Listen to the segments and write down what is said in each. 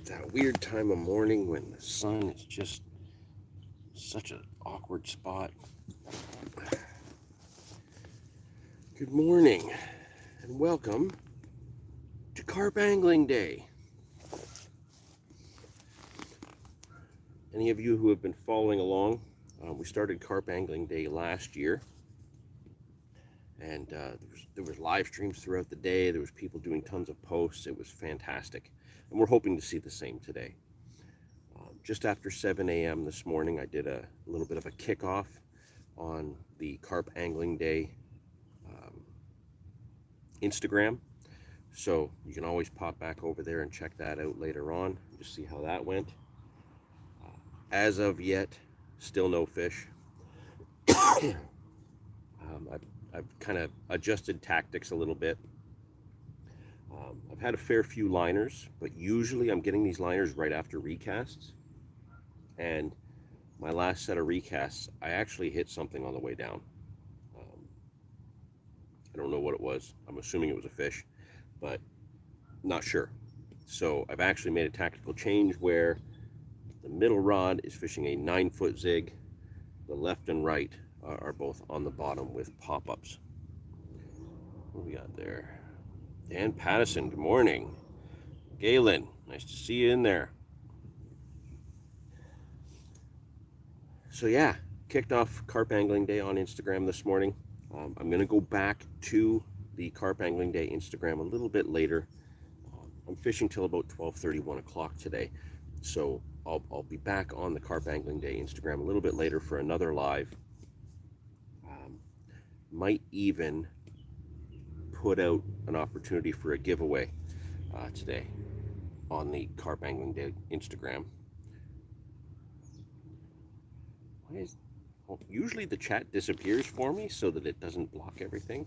It's that weird time of morning when the sun is just such an awkward spot. Good morning and welcome to Carp Angling Day. Any of you who have been following along, we started Carp Angling Day last year, and there was live streams throughout the day. There was people doing tons of posts. It was fantastic, and we're hoping to see the same today. Just after 7 a.m. this morning, I did a little bit of a kickoff on the Carp Angling Day Instagram. So you can always pop back over there and check that out later on, just see how that went. As of yet, still no fish. I've kind of adjusted tactics a little bit. I've had a fair few liners, but usually I'm getting these liners right after recasts. And my last set of recasts, I actually hit something on the way down. I don't know what it was. I'm assuming it was a fish, but not sure. So I've actually made a tactical change where the middle rod is fishing a 9-foot zig. The left and right are both on the bottom with pop-ups. What do we got there? Dan Pattison, good morning. Galen, nice to see you in there. So yeah, kicked off Carp Angling Day on Instagram this morning. I'm going to go back to the Carp Angling Day Instagram a little bit later. I'm fishing till about 12:30, 1 o'clock today. So I'll be back on the Carp Angling Day Instagram a little bit later for another live. Might even put out an opportunity for a giveaway today on the Carp Angling Day Instagram. Usually the chat disappears for me so that it doesn't block everything.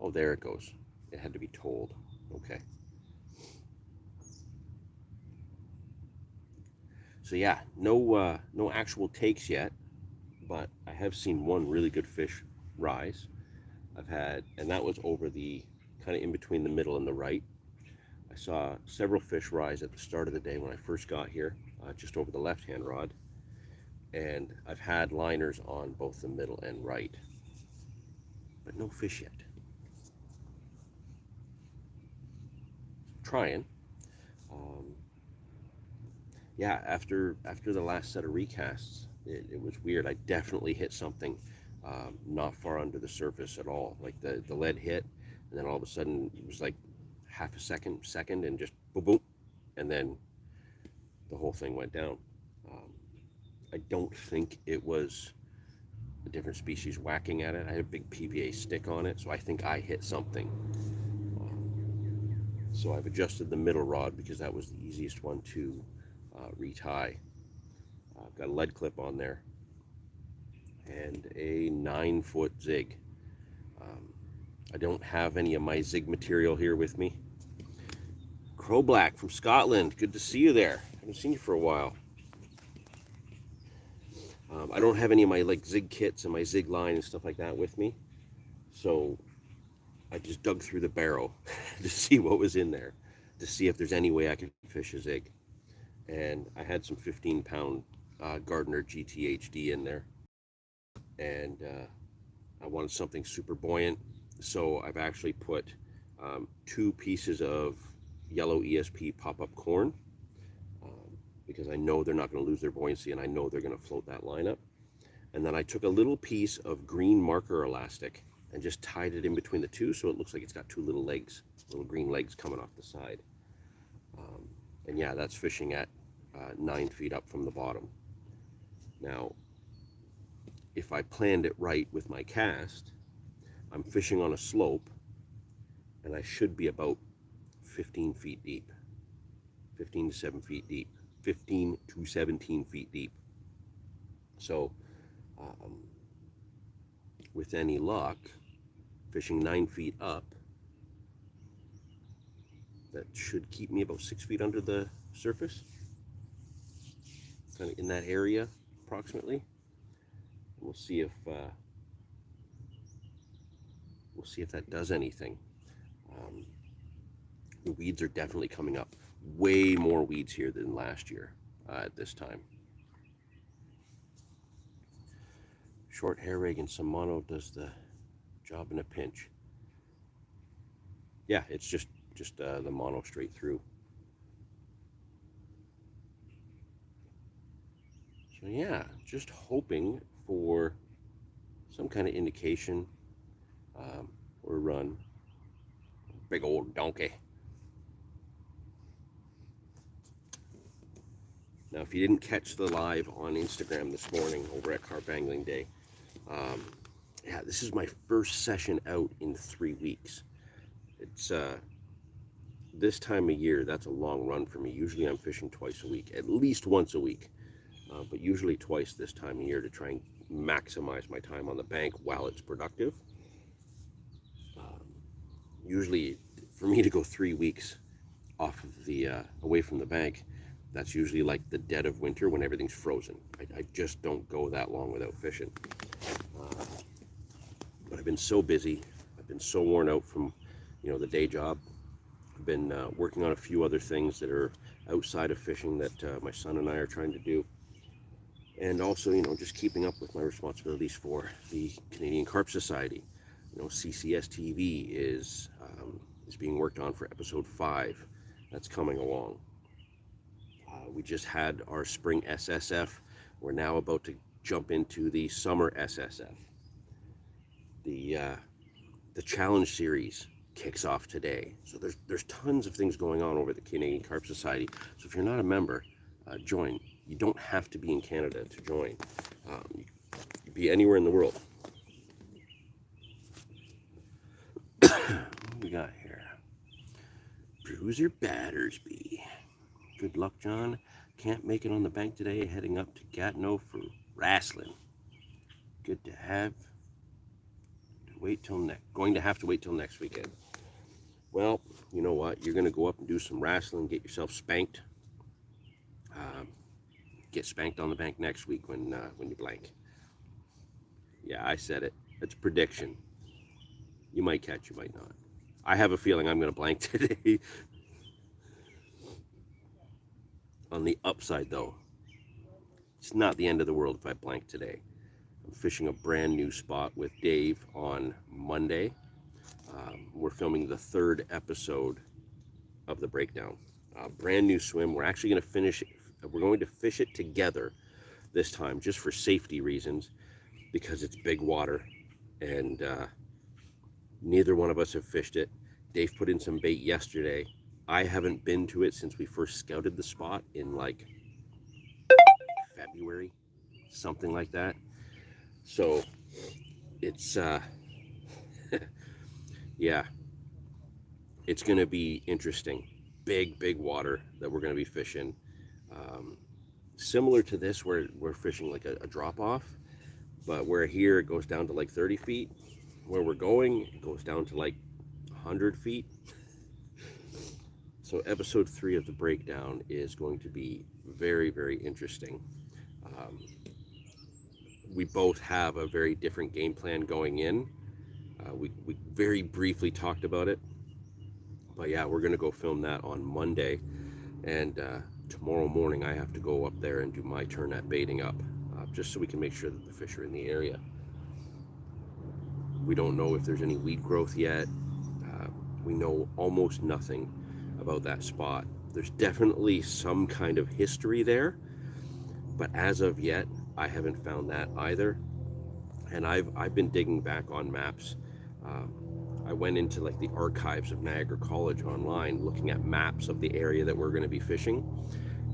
Oh, there it goes. It had to be told. Okay. So yeah, no actual takes yet, but I have seen one really good fish rise. And that was over the kind of in between the middle and the right. I saw several fish rise at the start of the day when I first got here, just over the left-hand rod. And I've had liners on both the middle and right, but no fish yet. Trying. Yeah, after the last set of recasts, it was weird. I definitely hit something not far under the surface at all. Like the lead hit, and then all of a sudden it was like half a second, and just boom, boom, and then the whole thing went down. I don't think it was a different species whacking at it. I had a big PVA stick on it, so I think I hit something. So I've adjusted the middle rod because that was the easiest one to retie. I've got a lead clip on there and a 9-foot zig. I don't have any of my zig material here with me. Crow Black from Scotland, good to see you there. I haven't seen you for a while. I don't have any of my like zig kits and my zig line and stuff like that with me, so I just dug through the barrel to see what was in there, to see if there's any way I could fish a zig. And I had some 15-pound Gardner GTHD in there, and I wanted something super buoyant, so I've actually put 2 pieces of yellow ESP pop-up corn, because I know they're not going to lose their buoyancy and I know they're going to float that line up. And then I took a little piece of green marker elastic and just tied it in between the two so it looks like it's got 2 little legs, little green legs coming off the side. And yeah, that's fishing at 9 feet up from the bottom. Now, if I planned it right with my cast, I'm fishing on a slope and I should be about 15 feet deep, 15 to 7 feet deep. 15 to 17 feet deep. So with any luck, fishing 9 feet up, that should keep me about 6 feet under the surface, kind of in that area approximately. We'll see if that does anything. The weeds are definitely coming up. way more weeds here than last year at this time. Short hair rig and some mono does the job in a pinch. Yeah, it's just the mono straight through. So yeah, just hoping for some kind of indication or run. Big old donkey. Now, if you didn't catch the live on Instagram this morning over at Carp Angling Day, yeah, this is my first session out in 3 weeks. It's this time of year, that's a long run for me. Usually I'm fishing twice a week, at least once a week, but usually twice this time of year to try and maximize my time on the bank while it's productive. Usually, for me to go 3 weeks off of the away from the bank, that's usually like the dead of winter when everything's frozen. I just don't go that long without fishing. But I've been so busy. I've been so worn out from, the day job. I've been working on a few other things that are outside of fishing that my son and I are trying to do. And also, just keeping up with my responsibilities for the Canadian Carp Society. CCS TV is being worked on for episode 5. That's coming along. We just had our spring SSF. We're now about to jump into the summer SSF. The challenge series kicks off today. So there's tons of things going on over the Canadian Carp Society. So if you're not a member, join. You don't have to be in Canada to join. You can be anywhere in the world. What do we got here? Bruiser Battersby. Good luck, John. Can't make it on the bank today. Heading up to Gatineau for wrestling. Good to have. Going to have to wait till next weekend. Well, you know what? You're going to go up and do some wrestling, get yourself spanked. Get spanked on the bank next week when you blank. Yeah, I said it. It's a prediction. You might catch, you might not. I have a feeling I'm going to blank today. On the upside, though, it's not the end of the world if I blank today. I'm fishing a brand new spot with Dave on Monday. We're filming the 3rd episode of the breakdown. Brand new swim. We're actually going to finish it. We're going to fish it together this time, just for safety reasons, because it's big water, and neither one of us have fished it. Dave put in some bait yesterday. I haven't been to it since we first scouted the spot in like February, something like that. So it's yeah, it's gonna be interesting. Big water that we're gonna be fishing. Similar to this, where we're fishing like a drop off, but where here it goes down to like 30 feet. Where we're going, it goes down to like 100 feet. So episode 3 of the breakdown is going to be very interesting. We both have a very different game plan going in. We very briefly talked about it, but yeah, we're gonna go film that on Monday, and tomorrow morning I have to go up there and do my turn at baiting up, just so we can make sure that the fish are in the area. We don't know if there's any weed growth yet. We know almost nothing about that spot. There's definitely some kind of history there, but as of yet, I haven't found that either. And I've been digging back on maps. I went into like the archives of Niagara College online, looking at maps of the area that we're going to be fishing.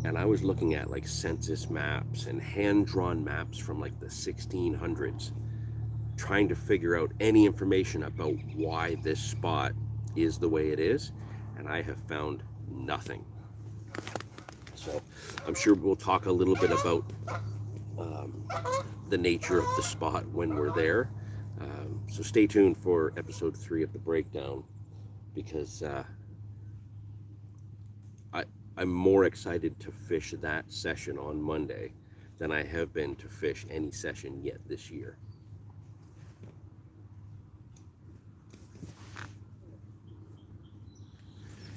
And I was looking at like census maps and hand-drawn maps from like the 1600s, trying to figure out any information about why this spot is the way it is, and I have found nothing. So I'm sure we'll talk a little bit about the nature of the spot when we're there. So stay tuned for episode 3 of the breakdown, because I'm more excited to fish that session on Monday than I have been to fish any session yet this year.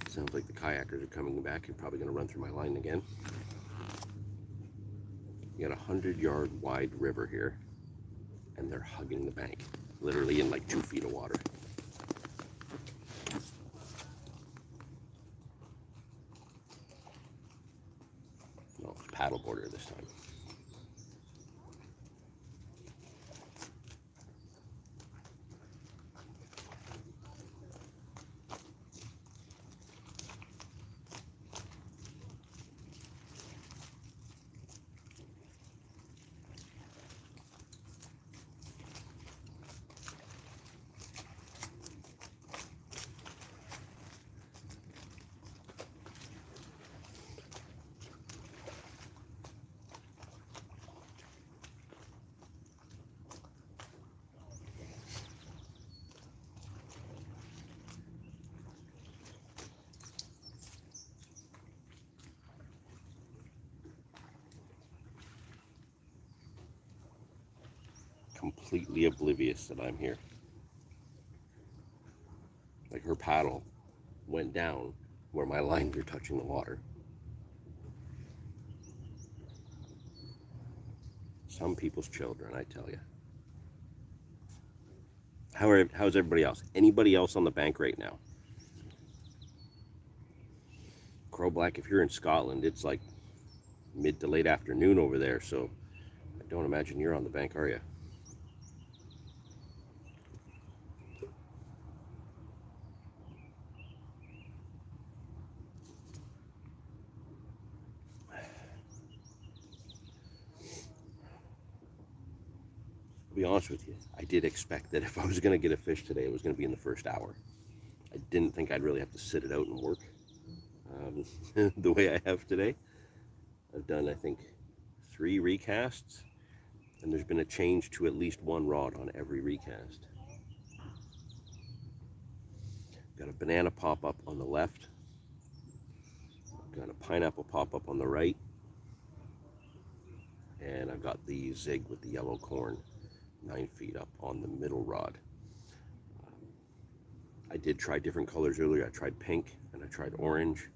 Sounds like the kayakers are coming back. You're probably going to run through my line again. You got a 100-yard wide river here, and they're hugging the bank, literally in like 2 feet of water. No, paddle boarder this time. Completely oblivious that I'm here. Like her paddle went down where my lines are touching the water. Some people's children, I tell you. How's everybody else? Anybody else on the bank right now? Crow Black, if you're in Scotland, it's like mid to late afternoon over there, so I don't imagine you're on the bank, are you? To be honest with you, I did expect that if I was going to get a fish today, it was going to be in the first hour. I didn't think I'd really have to sit it out and work the way I have today. I've done, I think, 3 recasts, and there's been a change to at least 1 rod on every recast. Got a banana pop-up on the left. Got a pineapple pop-up on the right. And I've got the zig with the yellow corn 9 feet up on the middle rod. I did try different colors earlier. I tried pink and I tried orange,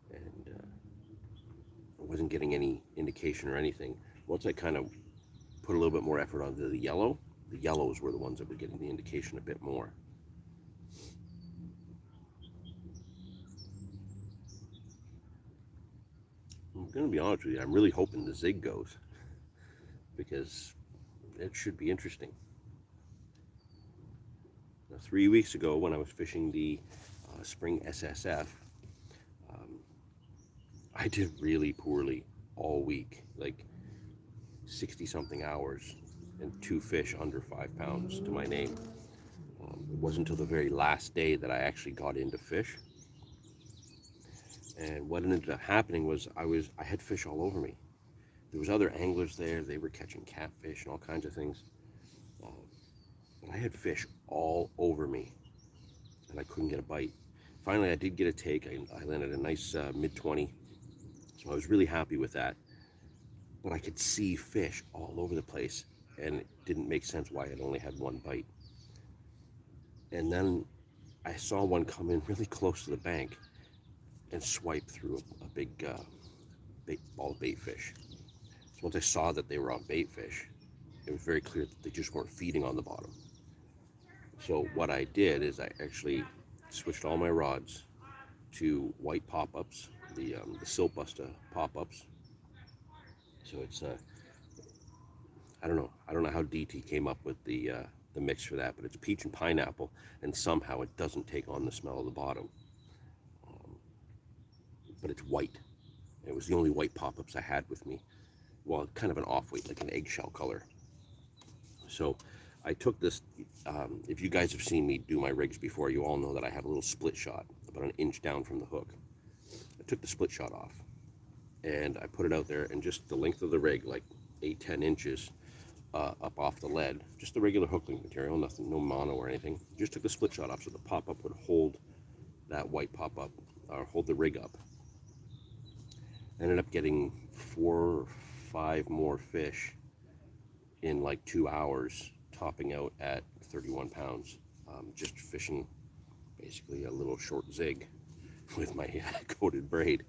and I wasn't getting any indication or anything. Once I kind of put a little bit more effort onto the yellows were the ones that were getting the indication a bit more. I'm going to be honest with you, I'm really hoping the zig goes, because it should be interesting. Now, 3 weeks ago, when I was fishing the spring SSF, I did really poorly all week, like 60-something hours and 2 fish under 5 pounds to my name. It wasn't until the very last day that I actually got into fish. And what ended up happening was I had fish all over me. There was other anglers there. They were catching catfish and all kinds of things. But I had fish all over me, and I couldn't get a bite. Finally, I did get a take. I landed a nice mid-20, so I was really happy with that. But I could see fish all over the place, and it didn't make sense why I'd only had 1 bite. And then I saw one come in really close to the bank and swipe through a big ball of bait fish. So once I saw that they were on bait fish, it was very clear that they just weren't feeding on the bottom. So what I did is I actually switched all my rods to white pop-ups, the Siltbusta pop-ups. So it's I don't know how DT came up with the mix for that, but it's peach and pineapple, and somehow it doesn't take on the smell of the bottom. But it's white. It was the only white pop-ups I had with me. Well, kind of an off-white, like an eggshell color. So I took this, if you guys have seen me do my rigs before, you all know that I have a little split shot about 1 inch down from the hook. I took the split shot off, and I put it out there, and just the length of the rig, like 8-10 inches up off the lead, just the regular hook link material, nothing, no mono or anything. Just took the split shot off so the pop-up would hold that white pop-up, or hold the rig up. Ended up getting 4 or 5 more fish in like 2 hours, topping out at 31 pounds. Just fishing basically a little short zig. with my coated braid.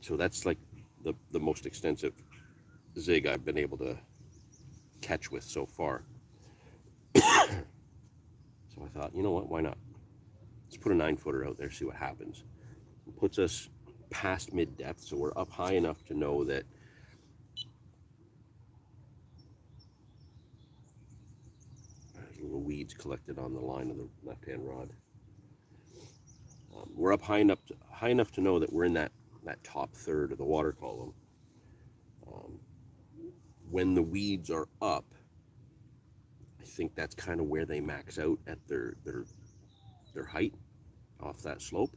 So that's like the most extensive zig I've been able to catch with so far. So I thought, you know what, why not? Let's put a 9-footer out there, see what happens. It puts us past mid-depth, so we're up high enough to know that there's little weeds collected on the line of the left-hand rod. We're up high enough to know that we're in that top third of the water column. When the weeds are up, I think that's kind of where they max out at their height off that slope.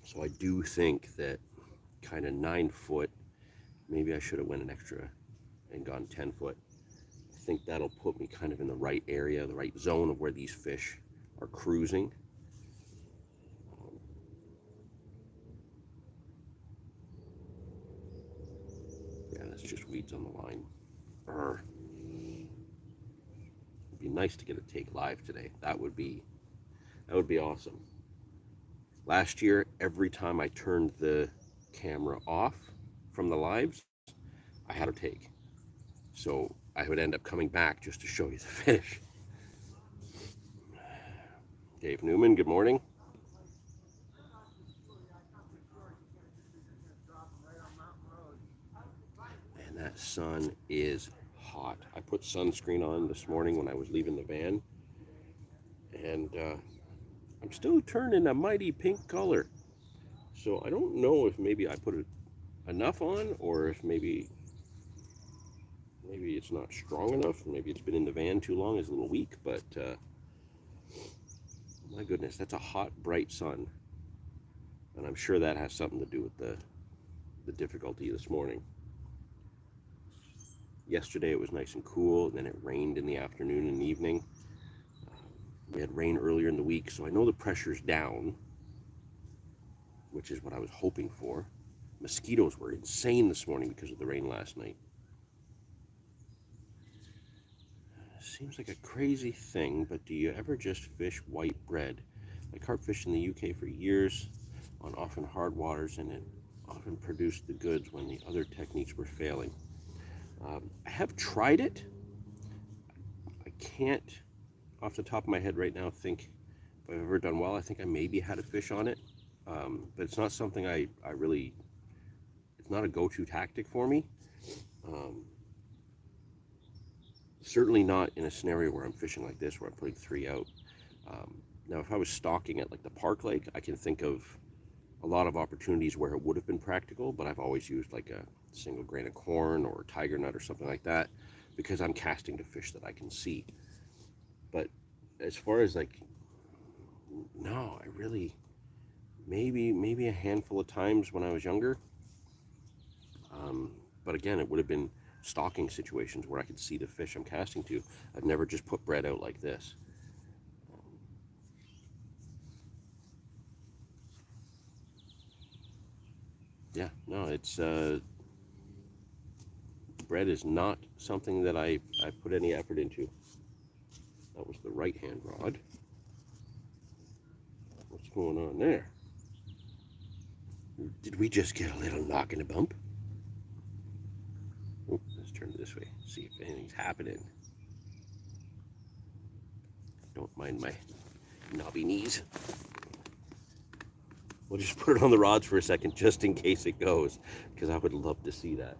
So I do think that kind of 9 foot, maybe I should have went an extra and gone 10 foot. I think that'll put me kind of in the right area, the right zone of where these fish are cruising. Yeah, that's just weeds on the line. It'd be nice to get a take live today. That would be awesome. Last year, every time I turned the camera off from the lives, I had a take. So I would end up coming back just to show you the fish. Dave Newman, good morning. And that sun is hot. I put sunscreen on this morning when I was leaving the van, and I'm still turning a mighty pink color. So I don't know if maybe I put enough on, or if maybe it's not strong enough. Maybe it's been in the van too long, it's a little weak, but my goodness, that's a hot, bright sun. And I'm sure that has something to do with the difficulty this morning. Yesterday it was nice and cool, and then it rained in the afternoon and evening. We had rain earlier in the week, so I know the pressure's down, which is what I was hoping for. Mosquitoes were insane this morning because of the rain last night. Seems like a crazy thing, but do you ever just fish white bread? I carp fished in the UK for years on often hard waters, and it often produced the goods when the other techniques were failing. I have tried it. I can't, off the top of my head right now, think if I've ever done well. I think I maybe had a fish on it, but it's not something I really, it's not a go-to tactic for me. Certainly not in a scenario where I'm fishing like this, where I'm putting 3 out. Now, if I was stalking at like the Park Lake, I can think of a lot of opportunities where it would have been practical, but I've always used like a single grain of corn or tiger nut or something like that, because I'm casting to fish that I can see. But as far as like, no, I really, maybe a handful of times when I was younger. But again, it would have been stalking situations where I could see the fish I'm casting to. I've never just put bread out like this. Yeah, no, it's bread is not something that I put any effort into. That was the right hand rod. What's going on there? Did we just get a little knock and a bump? Oh, let's turn it this way, see if anything's happening. Don't mind my knobby knees. We'll just put it on the rods for a second just in case it goes, because I would love to see that.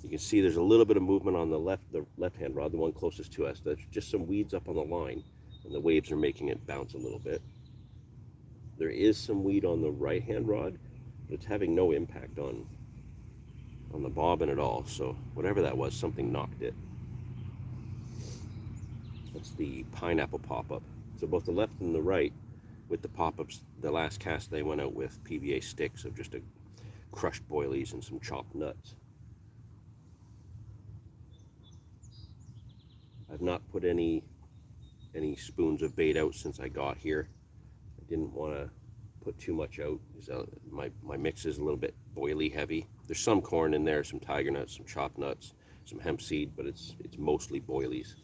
You can see there's a little bit of movement on the left-hand rod, the one closest to us. There's just some weeds up on the line, and the waves are making it bounce a little bit. There is some weed on the right-hand rod, but it's having no impact on the bobbin at all. So whatever that was, something knocked it. That's the pineapple pop-up. So both the left and the right, with the pop-ups, the last cast they went out with PVA sticks of just a crushed boilies and some chopped nuts. I've not put any spoons of bait out since I got here. I didn't want to put too much out. My mix is a little bit boily heavy. There's some corn in there, some tiger nuts, some chopped nuts, some hemp seed, but it's mostly boilies.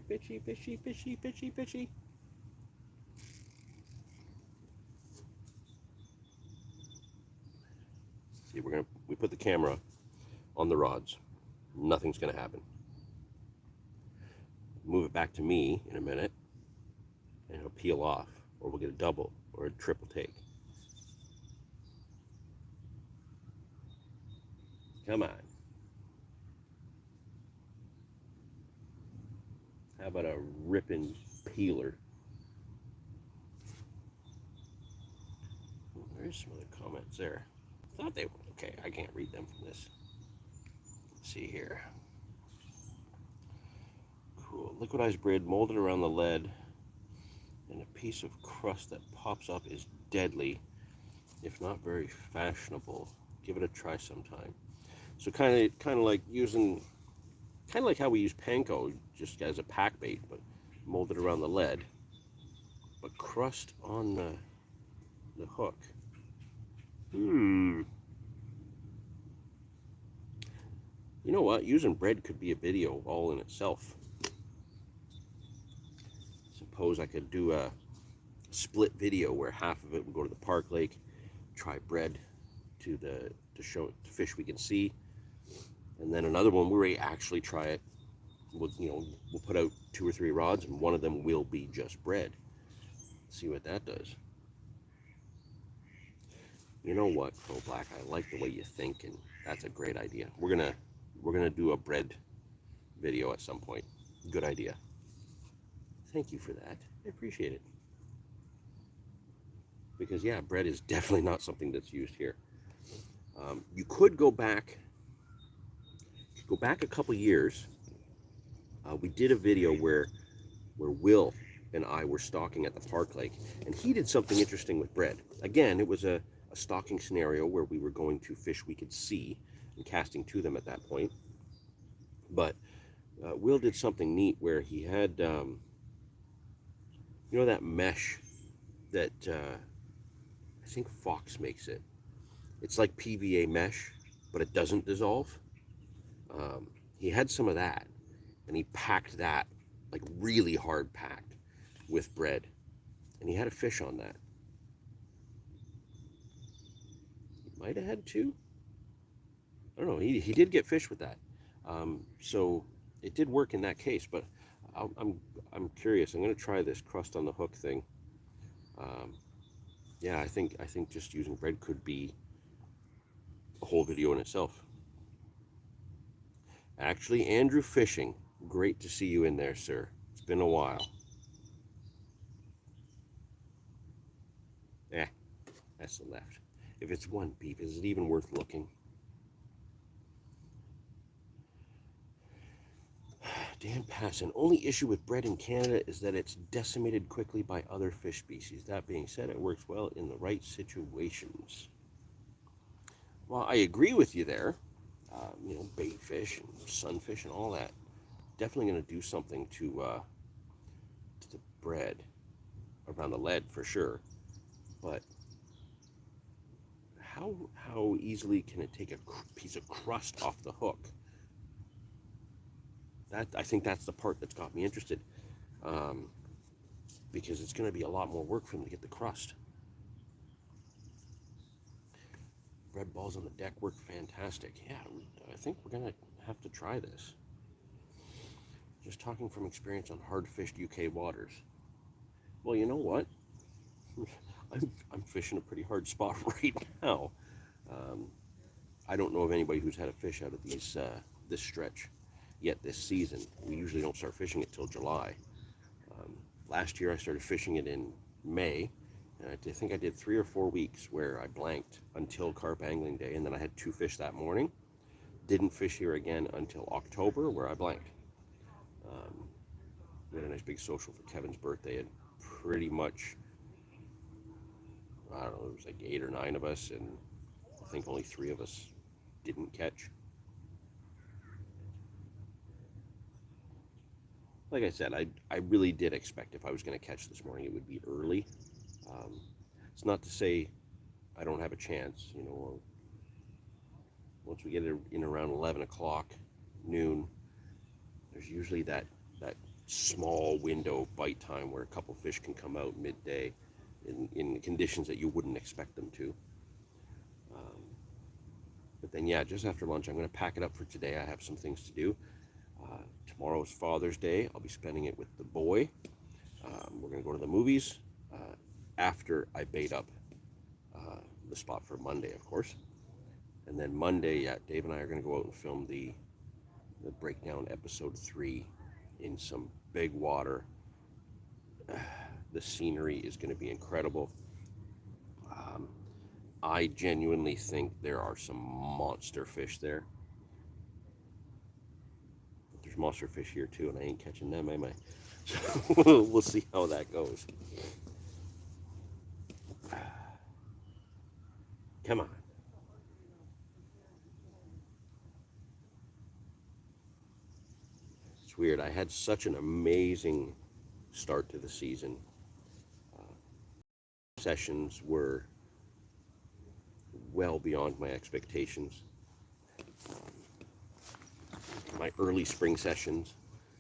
Fishy, fishy, fishy, fishy, fishy. See, we put the camera on the rods. Nothing's gonna happen. Move it back to me in a minute, and it'll peel off, or we'll get a double or a triple take. Come on. How about a ripping peeler? There's some other comments there. Thought they were okay. I can't read them from this. Let's see here. Cool. Liquidized bread molded around the lead, and a piece of crust that pops up is deadly, if not very fashionable. Give it a try sometime. So kind of like using, kind of like how we use panko just as a pack bait, but molded around the lead, but crust on the hook. You know what? Using bread could be a video all in itself. Suppose I could do a split video where half of it would go to the park lake, try bread to show the fish we can see, and then another one where we actually try it. We'll put out 2 or 3 rods, and one of them will be just bread. See what that does. You know what, Pro Black? I like the way you think, and that's a great idea. We're gonna do a bread video at some point. Good idea. Thank you for that. I appreciate it. Because yeah, bread is definitely not something that's used here. You could go back a couple years. We did a video where Will and I were stalking at the park lake, and he did something interesting with bread. Again, it was a stalking scenario where we were going to fish we could see and casting to them at that point. But Will did something neat where he had, you know, that mesh that I think Fox makes it. It's like PVA mesh, but it doesn't dissolve. He had some of that, and he packed that, like really hard packed, with bread, and he had a fish on that. He might have had 2. I don't know. He did get fish with that, so it did work in that case. But I'm curious. I'm going to try this crust on the hook thing. Yeah, I think just using bread could be a whole video in itself. Actually, Andrew Fishing, great to see you in there, sir. It's been a while. That's the left. If it's 1 beep, is it even worth looking? Dan Passon, only issue with bread in Canada is that it's decimated quickly by other fish species. That being said, it works well in the right situations. Well, I agree with you there. You know, bait fish and sunfish and all that. Definitely going to do something to the bread around the lead for sure. But how easily can it take a piece of crust off the hook? I think that's the part that's got me interested, because it's going to be a lot more work for them to get the crust. Bread balls on the deck work fantastic. Yeah, I think we're going to have to try this. Just talking from experience on hard-fished UK waters. Well, you know what? I'm fishing a pretty hard spot right now. I don't know of anybody who's had a fish out of these this stretch yet this season. We usually don't start fishing it till July. Last year I started fishing it in May, and I think I did 3 or 4 weeks where I blanked until carp angling day, and then I had 2 fish that morning. Didn't fish here again until October, where I blanked. We had a nice big social for Kevin's birthday, and pretty much, I don't know, it was like 8 or 9 of us, and I think only 3 of us didn't catch. Like I said, I really did expect if I was going to catch this morning, it would be early. It's not to say I don't have a chance, you know. Once we get it in around 11 o'clock, noon, there's usually that small window of bite time where a couple fish can come out midday in conditions that you wouldn't expect them to. Um, but then, yeah, just after lunch, I'm going to pack it up for today. I have some things to do. Tomorrow's Father's Day. I'll be spending it with the boy. We're going to go to the movies after I bait up the spot for Monday, of course. And then Monday, yeah, Dave and I are going to go out and film the breakdown episode 3 in some big water. The scenery is going to be incredible. I genuinely think there are some monster fish there. But there's monster fish here too, and I ain't catching them, am I? So we'll see how that goes. Come on. It's weird. I had such an amazing start to the season. Sessions were well beyond my expectations. My early spring sessions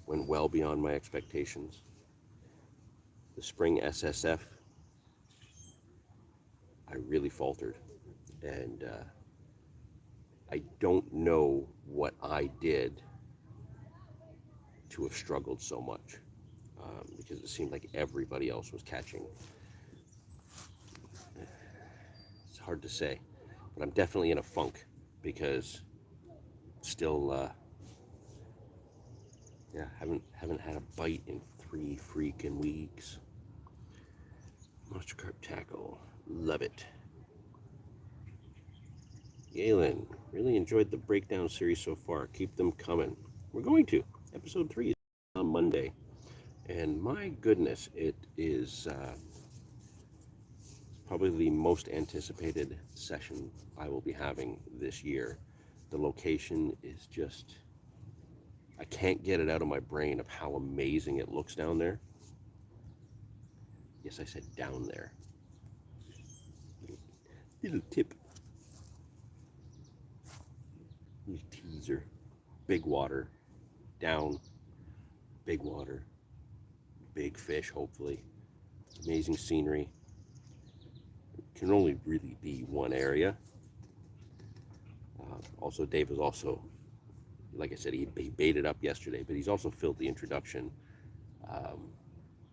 went well beyond my expectations. The spring SSF, I really faltered. And I don't know what I did to have struggled so much, because it seemed like everybody else was catching. It's hard to say, but I'm definitely in a funk because still, yeah, haven't had a bite in 3 freaking weeks. Monster carp tackle, love it. Galen, really enjoyed the breakdown series so far. Keep them coming. We're going to. Episode 3 is on Monday. And my goodness, it is probably the most anticipated session I will be having this year. The location is just, I can't get it out of my brain of how amazing it looks down there. Yes, I said down there. Little tip. Little teaser. Big water. Down. Big water. Big fish, hopefully. Amazing scenery. It can only really be one area. Also, Dave is also, like I said, he baited up yesterday, but he's also filled the introduction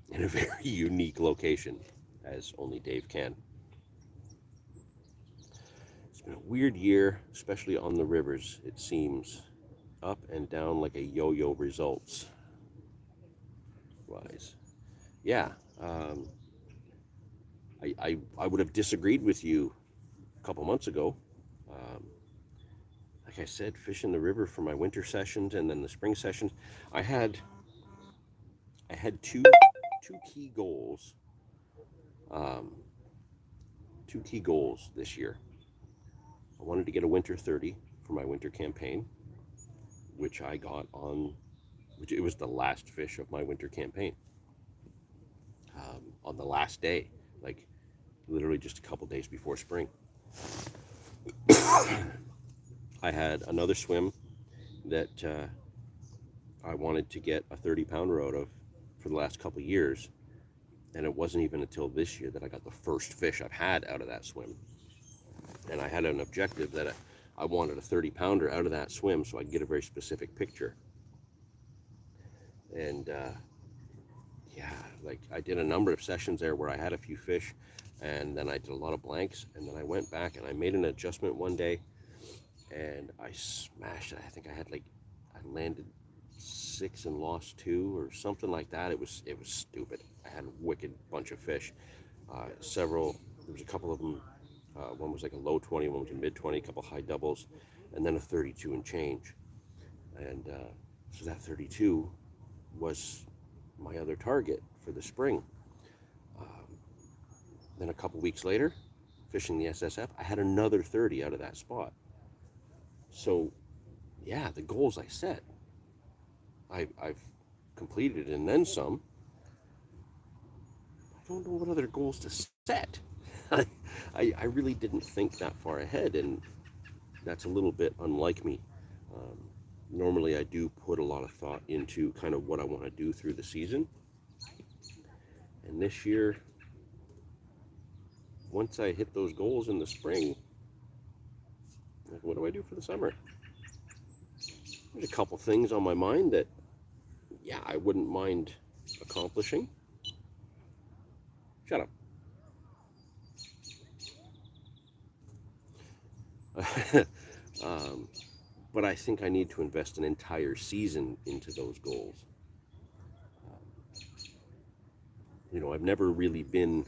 in a very unique location, as only Dave can. It's been a weird year, especially on the rivers, it seems. Up and down like a yo-yo results wise. Yeah, I would have disagreed with you a couple months ago. Like I said, fishing the river for my winter sessions and then the spring sessions. I had two key goals. Two key goals this year. I wanted to get a winter 30 for my winter campaign, which I got on, which it was the last fish of my winter campaign. On the last day, like literally just a couple days before spring. I had another swim that I wanted to get a 30-pounder out of for the last couple years, and it wasn't even until this year that I got the first fish I've had out of that swim. And I had an objective that I wanted a 30-pounder out of that swim so I could get a very specific picture. And yeah, like I did a number of sessions there where I had a few fish, and then I did a lot of blanks, and then I went back and I made an adjustment one day, and I smashed it. I think I landed 6 and lost 2 or something like that. It was stupid. I had a wicked bunch of fish. There was a couple of them. One was like a low 20, one was a mid 20, a couple high doubles, and then a 32 and change. And so that 32 was my other target for the spring. Then a couple weeks later, fishing the SSF, I had another 30 out of that spot. So yeah, the goals I set, I've completed and then some. I don't know what other goals to set. I really didn't think that far ahead, and that's a little bit unlike me. Normally I do put a lot of thought into kind of what I want to do through the season. And this year, once I hit those goals in the spring, what do I do for the summer? There's a couple things on my mind that, yeah, I wouldn't mind accomplishing. Shut up. But I think I need to invest an entire season into those goals. I've never really been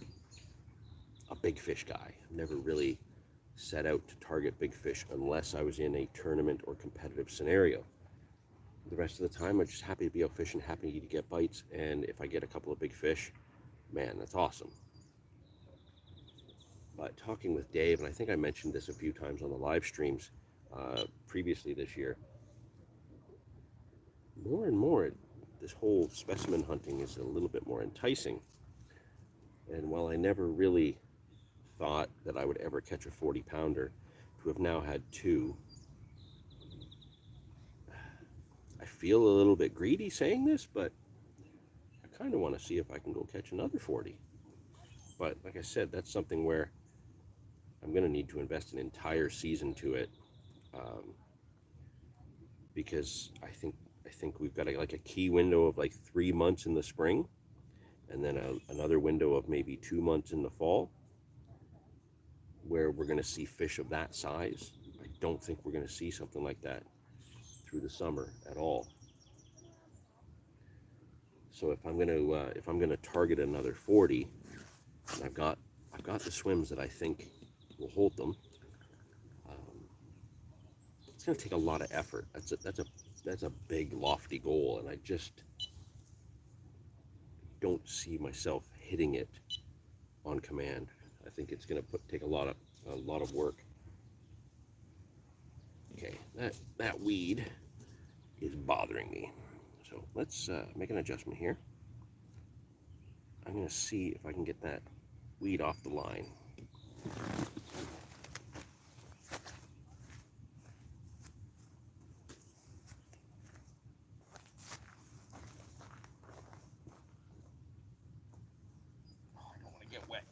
a big fish guy. I've never really set out to target big fish unless I was in a tournament or competitive scenario. The rest of the time, I'm just happy to be out fishing, happy to get bites, and if I get a couple of big fish, man, that's awesome. But talking with Dave, and I think I mentioned this a few times on the live streams previously this year, more and more, this whole specimen hunting is a little bit more enticing. And while I never really thought that I would ever catch a 40-pounder, to have now had two, I feel a little bit greedy saying this, but I kind of want to see if I can go catch another 40. But like I said, that's something where I'm going to need to invest an entire season to it, because I think we've got like a key window of like 3 months in the spring, and then another window of maybe 2 months in the fall, where we're going to see fish of that size. I don't think we're going to see something like that through the summer at all. So if I'm going to target another 40, and I've got the swims that I think will hold them, it's going to take a lot of effort. That's a big lofty goal, and I just don't see myself hitting it on command. I think it's going to take a lot of work. Okay, that weed is bothering me. So let's make an adjustment here. I'm going to see if I can get that weed off the line. Oh, I don't want to get wet.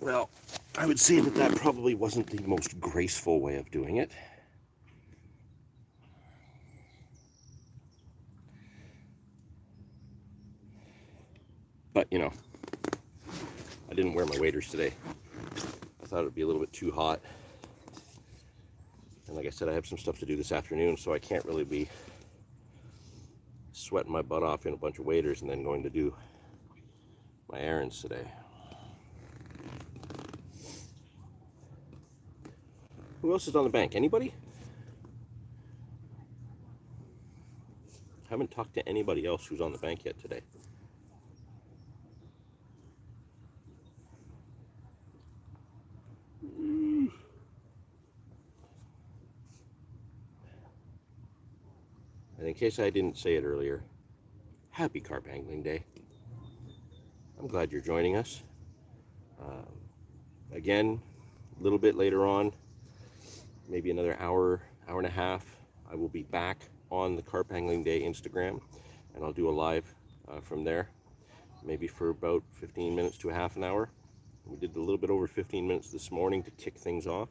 Well, I would say that probably wasn't the most graceful way of doing it. But, I didn't wear my waders today. I thought it would be a little bit too hot. And like I said, I have some stuff to do this afternoon, so I can't really be sweating my butt off in a bunch of waders and then going to do my errands today. Who else is on the bank? Anybody? Haven't talked to anybody else who's on the bank yet today. And in case I didn't say it earlier, happy carp angling day. I'm glad you're joining us. Again, a little bit later on, maybe another hour and a half, I will be back on the Carp Angling Day Instagram, and I'll do a live from there, maybe for about 15 minutes to a half an hour. We did a little bit over 15 minutes this morning to kick things off.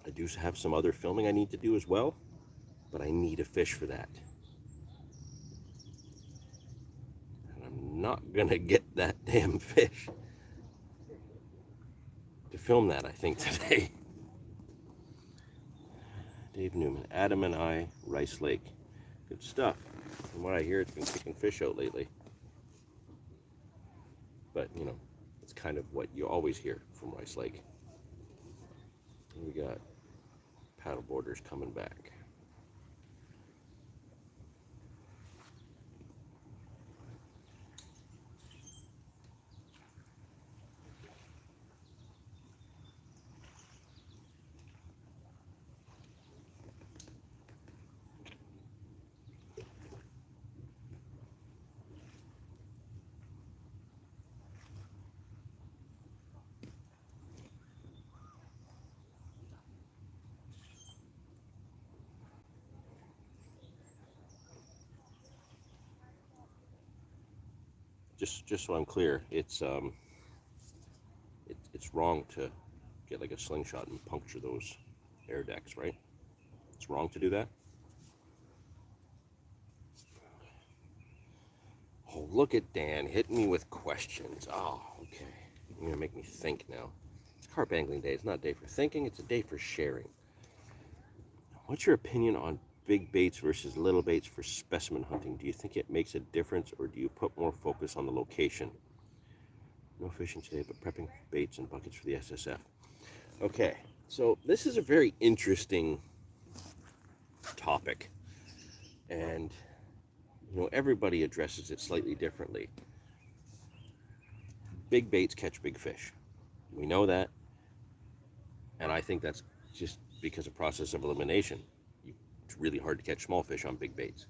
I do have some other filming I need to do as well, but I need a fish for that. And I'm not gonna get that damn fish to film that, I think, today. Dave Newman, Adam and I, Rice Lake. Good stuff. From what I hear, it's been kicking fish out lately. But, you know, it's kind of what you always hear from Rice Lake. And we got paddle boarders coming back. Just so I'm clear, it's wrong to get like a slingshot and puncture those air decks, right? It's wrong to do that. Oh, look at Dan hitting me with questions. Oh, okay. You're gonna make me think now. It's carp angling day. It's not a day for thinking, it's a day for sharing. What's your opinion on big baits versus little baits for specimen hunting? Do you think it makes a difference, or do you put more focus on the location? No fishing today, but prepping baits and buckets for the SSF. Okay, so this is a very interesting topic, and you know, everybody addresses it slightly differently. Big baits catch big fish. We know that, and I think that's just because of process of elimination. It's really hard to catch small fish on big baits,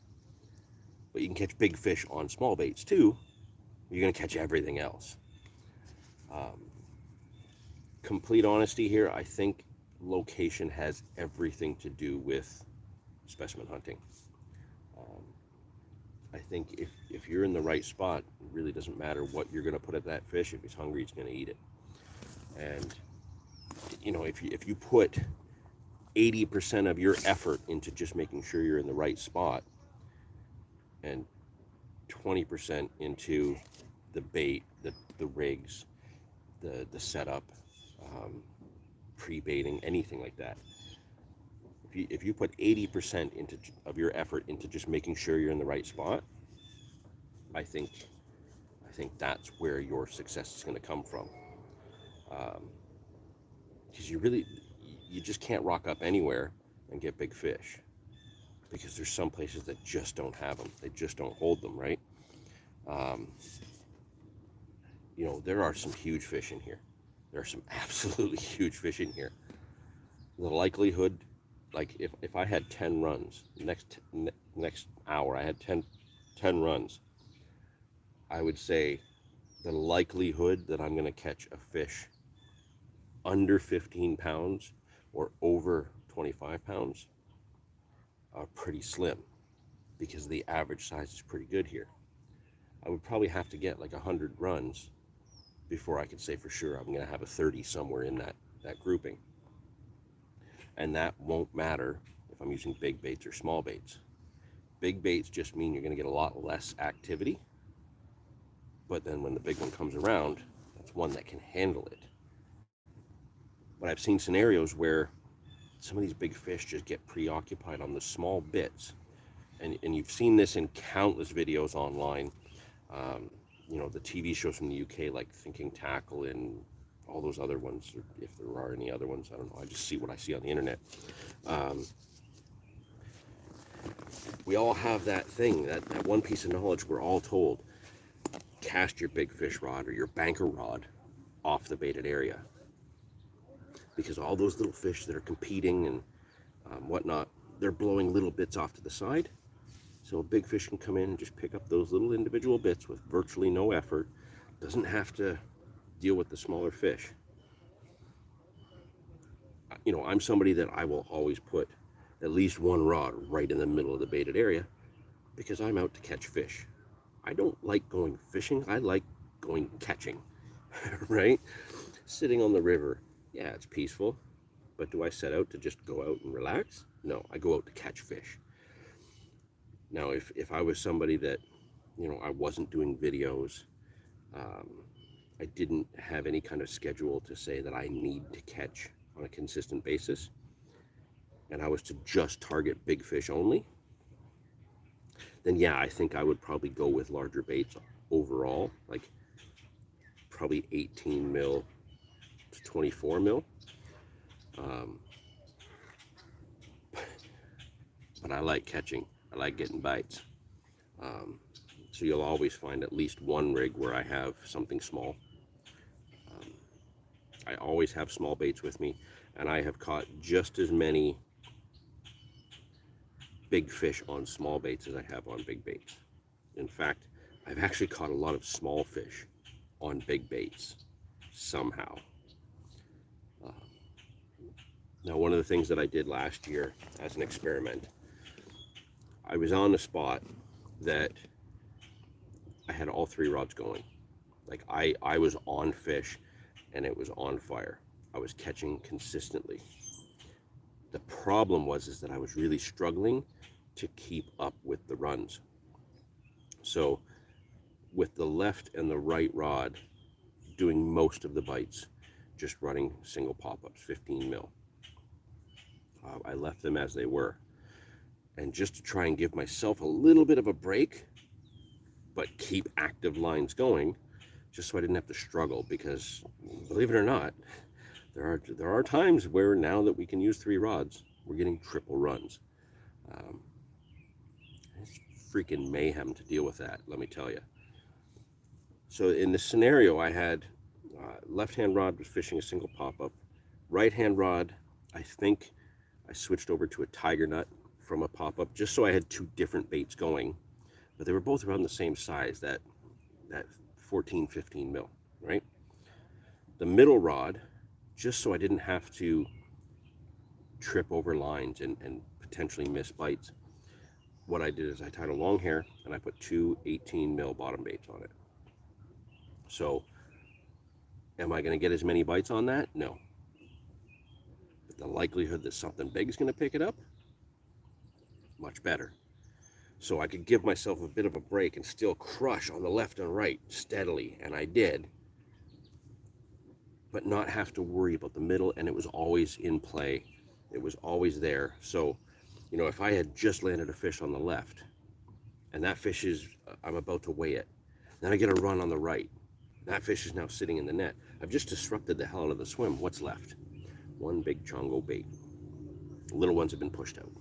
but you can catch big fish on small baits too. You're going to catch everything else. Complete honesty here, I think location has everything to do with specimen hunting. I think if you're in the right spot, it really doesn't matter what you're going to put at that fish. If he's hungry, he's going to eat it. And you know, if you put 80% of your effort into just making sure you're in the right spot, and 20% into the bait, the rigs, the setup, pre-baiting, anything like that. If you put 80% of your effort into just making sure you're in the right spot, I think that's where your success is going to come from. Because you just can't rock up anywhere and get big fish, because there's some places that just don't have them. They just don't hold them, right? You know, there are some huge fish in here. There are some absolutely huge fish in here. The likelihood, like if I had 10 runs, next hour I had 10 runs, I would say the likelihood that I'm going to catch a fish under 15 pounds or over 25 pounds are pretty slim, because the average size is pretty good here. I would probably have to get like 100 runs before I could say for sure I'm going to have a 30 somewhere in that grouping. And that won't matter if I'm using big baits or small baits. Big baits just mean you're going to get a lot less activity, but then when the big one comes around, that's one that can handle it. But I've seen scenarios where some of these big fish just get preoccupied on the small bits, and you've seen this in countless videos online. You know, the TV shows from the UK, like Thinking Tackle and all those other ones, or if there are any other ones, I don't know. I just see what I see on the internet. We all have that thing, that one piece of knowledge we're all told: cast your big fish rod or your banker rod off the baited area, because all those little fish that are competing and whatnot, they're blowing little bits off to the side. So a big fish can come in and just pick up those little individual bits with virtually no effort. Doesn't have to deal with the smaller fish. You know, I'm somebody that I will always put at least one rod right in the middle of the baited area, because I'm out to catch fish. I don't like going fishing. I like going catching, right? Sitting on the river, yeah, it's peaceful. But do I set out to just go out and relax? No, I go out to catch fish. Now, if I was somebody that, I wasn't doing videos, um, I didn't have any kind of schedule to say that I need to catch on a consistent basis, and I was to just target big fish only, then yeah, I think I would probably go with larger baits overall, like probably 18 mil to 24 mil. Um, but I like catching. I like getting bites. Um, so you'll always find at least one rig where I have something small. Um, I always have small baits with me, and I have caught just as many big fish on small baits as I have on big baits. In fact, I've actually caught a lot of small fish on big baits somehow. Uh, Now, one of the things that I did last year as an experiment, I was on a spot that I had all three rods going. Like I was on fish and it was on fire. I was catching consistently. The problem was is that I was really struggling to keep up with the runs. So with the left and the right rod doing most of the bites, just running single pop-ups, 15 mil. I left them as they were. And just to try and give myself a little bit of a break, but keep active lines going, just so I didn't have to struggle, because believe it or not, there are times where now that we can use three rods, we're getting triple runs. It's freaking mayhem to deal with that, let me tell you. So in this scenario, I had left-hand rod was fishing a single pop-up. Right-hand rod, I think I switched over to a tiger nut from a pop-up, just so I had two different baits going, but they were both around the same size, that 14, 15 mil, right? The middle rod, just so I didn't have to trip over lines and potentially miss bites, what I did is I tied a long hair and I put two 18 mil bottom baits on it. So am I going to get as many bites on that? No. But the likelihood that something big is going to pick it up, much better. So I could give myself a bit of a break and still crush on the left and right steadily, and I did, but not have to worry about the middle, and it was always in play. It was always there. So, if I had just landed a fish on the left, and that fish is, I'm about to weigh it, then I get a run on the right. That fish is now sitting in the net. I've just disrupted the hell out of the swim. What's left? One big chongo bait. The little ones have been pushed out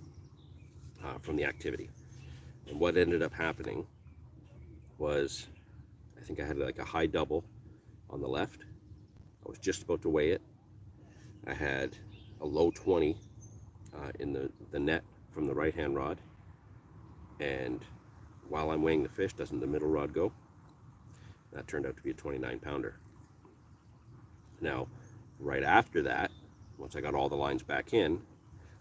from the activity. And what ended up happening was, I think I had like a high double on the left. I was just about to weigh it. I had a low 20 in the net from the right-hand rod. And while I'm weighing the fish, doesn't the middle rod go? That turned out to be a 29 pounder. Now, right after that, once I got all the lines back in,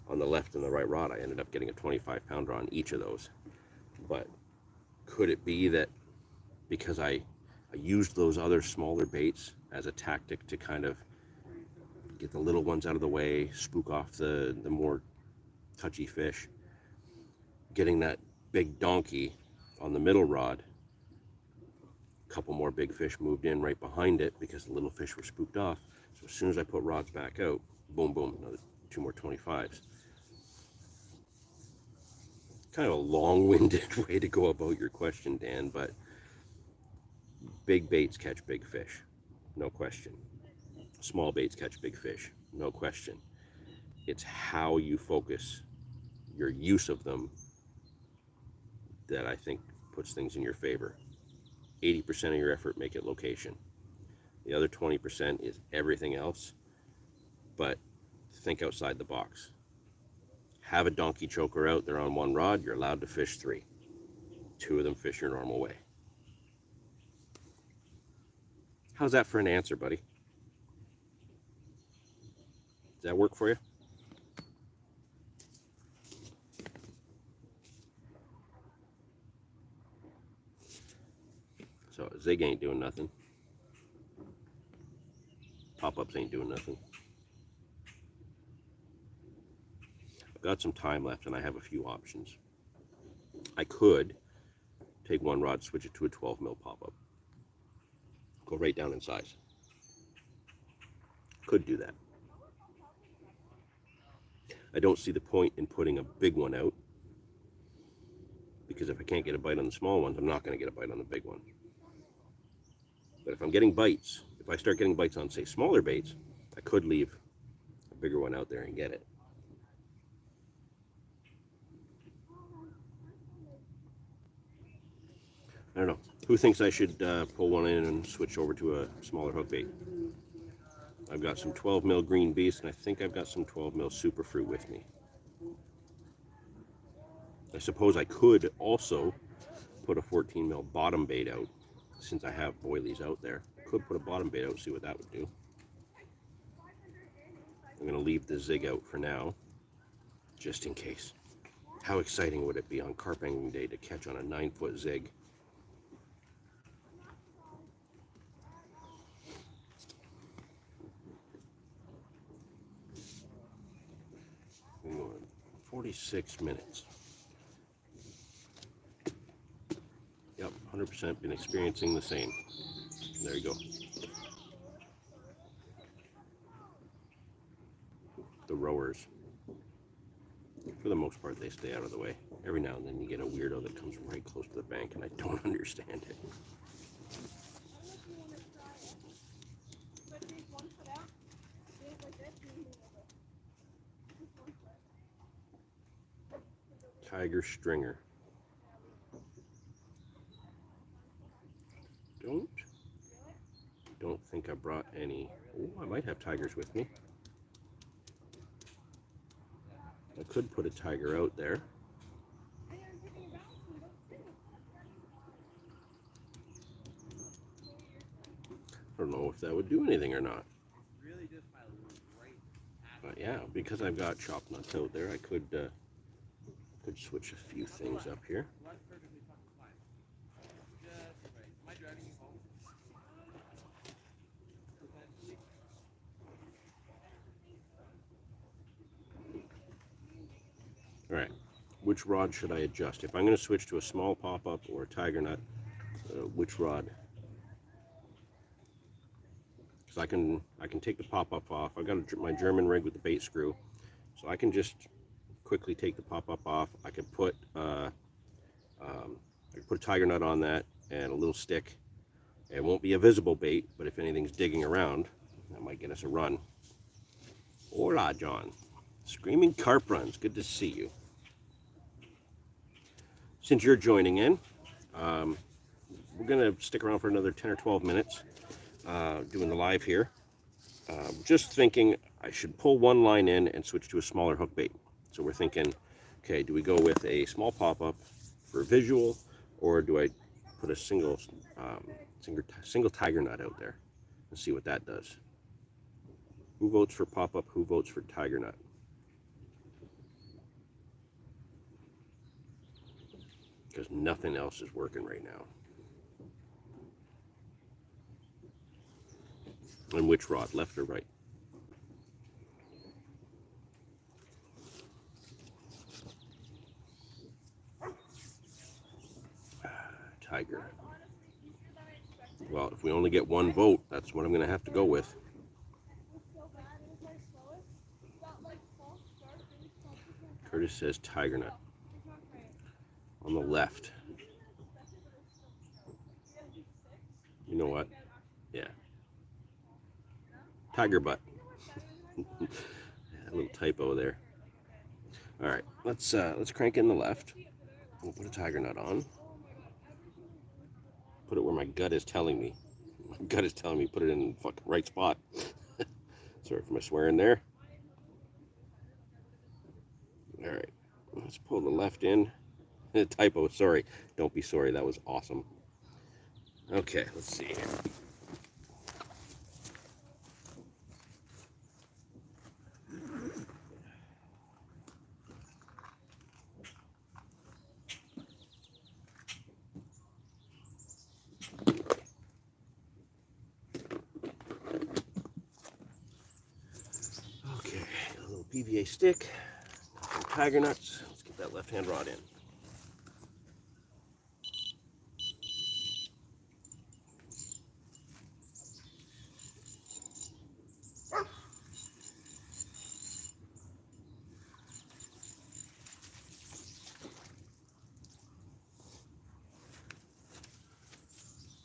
on the left and the right rod, I ended up getting a 25 pounder on each of those. But could it be that because I used those other smaller baits as a tactic to kind of get the little ones out of the way, spook off the more touchy fish, getting that big donkey on the middle rod, a couple more big fish moved in right behind it because the little fish were spooked off. So as soon as I put rods back out, boom, boom, another two more 25s. Kind of a long-winded way to go about your question, Dan, but big baits catch big fish, no question. Small baits catch big fish, no question. It's how you focus your use of them that I think puts things in your favor. 80% of your effort, make it location. The other 20% is everything else, but think outside the box. Have a donkey choker out there on one rod, you're allowed to fish three. Two of them fish your normal way. How's that for an answer, buddy? Does that work for you? Zig ain't doing nothing. Pop-ups ain't doing nothing. I've got some time left and I have a few options. I could take one rod, switch it to a 12 mil pop-up. Go right down in size. Could do that. I don't see the point in putting a big one out, because if I can't get a bite on the small ones, I'm not going to get a bite on the big one. But if I'm getting bites, if I start getting bites on, say, smaller baits, I could leave a bigger one out there and get it. I don't know. Who thinks I should pull one in and switch over to a smaller hook bait? I've got some 12 mil green beast, and I think I've got some 12 mil super fruit with me. I suppose I could also put a 14 mil bottom bait out, since I have boilies out there. Could put a bottom bait out, see what that would do. I'm going to leave the Zig out for now, just in case. How exciting would it be on carp angling day to catch on a 9-foot Zig? We're going 46 minutes. Yep, 100% been experiencing the same. There you go. The rowers, for the most part, they stay out of the way. Every now and then you get a weirdo that comes right close to the bank, and I don't understand it. Tiger stringer. Don't think I brought any. Oh, I might have tigers with me. I could put a tiger out there. I don't know if that would do anything or not. But yeah, because I've got chopped nuts out there, I could switch a few things up here. All right, which rod should I adjust? If I'm going to switch to a small pop-up or a tiger nut, which rod? Because I can take the pop-up off. I've got my German rig with the bait screw, so I can just quickly take the pop-up off. I could put a tiger nut on that and a little stick. It won't be a visible bait, but if anything's digging around, that might get us a run. Hola, John. Screaming Carp Runs, good to see you. Since you're joining in, we're going to stick around for another 10 or 12 minutes doing the live here. Just thinking I should pull one line in and switch to a smaller hook bait. So we're thinking, okay, do we go with a small pop-up for visual, or do I put a single tiger nut out there and see what that does? Who votes for pop-up? Who votes for tiger nut? Because nothing else is working right now. And which rod, left or right? Tiger. Well, if we only get one vote, that's what I'm going to have to go with. Curtis says tiger nut. On the left. You know what? Yeah. Tiger butt. A little typo there. All right, let's crank in the left. We'll put a tiger nut on. Put it where my gut is telling me. My gut is telling me put it in the fucking right spot. Sorry for my swearing there. All right, let's pull the left in. Typo, sorry. Don't be sorry, that was awesome. Okay, let's see. PVA stick, some tiger nuts. Let's get that left-hand rod in.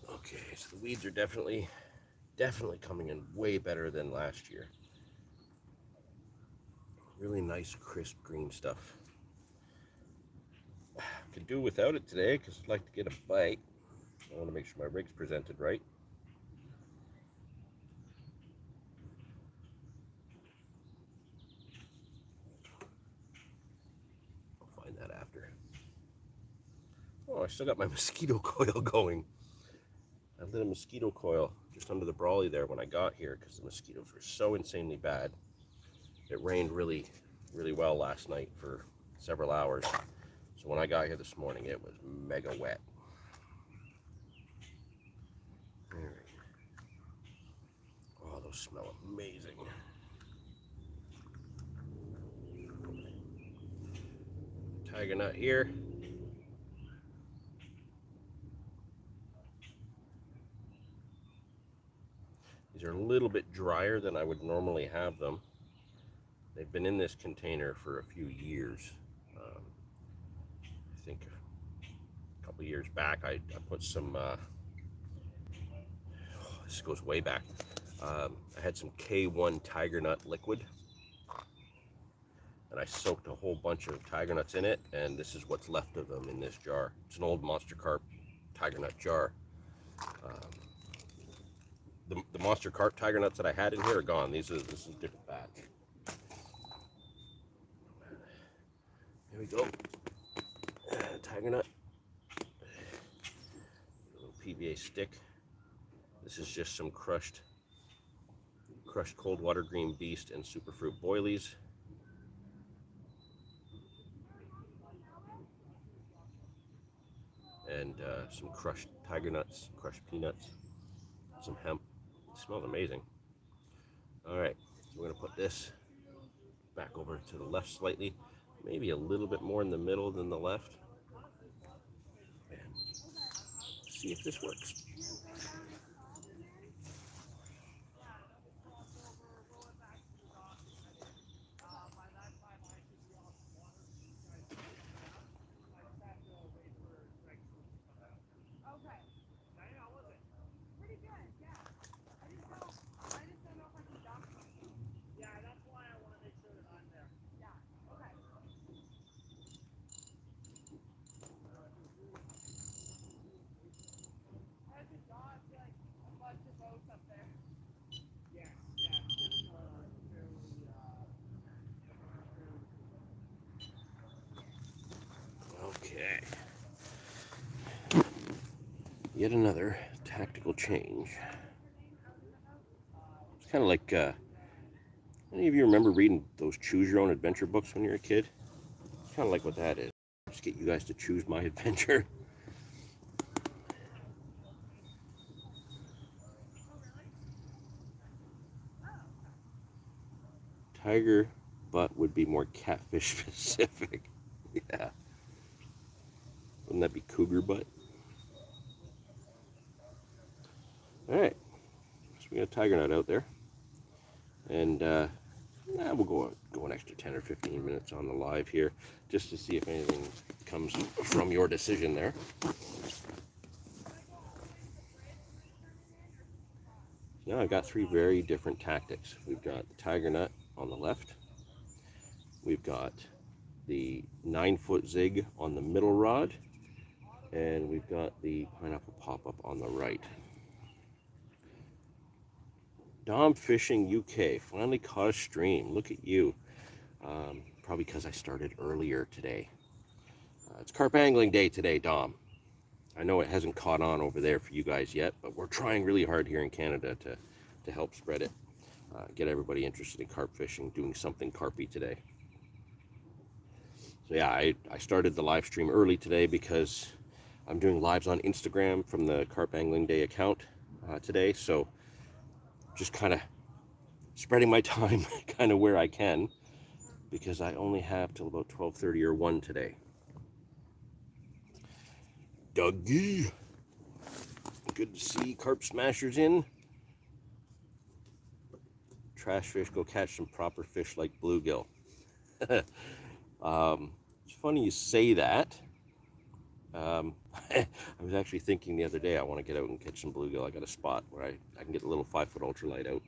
Okay, so the weeds are definitely coming in way better than last year. Really nice, crisp green stuff. Could do without it today because I'd like to get a bite. I want to make sure my rig's presented right. I'll find that after. Oh, I still got my mosquito coil going. I lit a mosquito coil just under the brawley there when I got here because the mosquitoes were so insanely bad. It rained really, really well last night for several hours. So when I got here this morning, it was mega wet. Oh, those smell amazing. Tiger nut here. These are a little bit drier than I would normally have them. They've been in this container for a few years. I think a couple years back I put some, this goes way back. I had some K1 tiger nut liquid and I soaked a whole bunch of tiger nuts in it, and this is what's left of them in this jar. It's an old Monster Carp tiger nut jar. The Monster Carp tiger nuts that I had in here are gone. This is a different batch. Here we go. Tiger nut. A little PVA stick. This is just some crushed cold water green beast and superfruit boilies. And some crushed tiger nuts, crushed peanuts, some hemp. It smells amazing. All right, so we're gonna put this back over to the left slightly, maybe a little bit more in the middle than the left, and see if this works. Okay. Yet another tactical change. It's kind of like, any of you remember reading those choose your own adventure books when you were a kid? It's kind of like what that is. Just get you guys to choose my adventure. Tiger butt would be more catfish specific. Yeah. Wouldn't that be cougar butt? All right. So we got a tiger nut out there. And we'll go an extra 10 or 15 minutes on the live here just to see if anything comes from your decision there. Now I've got three very different tactics. We've got the tiger nut on the left. We've got the 9-foot zig on the middle rod. And we've got the pineapple pop-up on the right. Dom Fishing UK finally caught a stream. Look at you. Probably because I started earlier today. It's carp angling day today, Dom. I know it hasn't caught on over there for you guys yet, but we're trying really hard here in Canada to help spread it. Get everybody interested in carp fishing, doing something carpy today. So yeah, I started the live stream early today because I'm doing lives on Instagram from the Carp Angling Day account today. So just kind of spreading my time kind of where I can. because I only have till about 12:30 or 1 today. Dougie, good to see Carp Smashers in. Trash fish, go catch some proper fish like bluegill. It's funny you say that. I was actually thinking the other day I want to get out and catch some bluegill. I got a spot where I can get a little 5-foot ultralight out.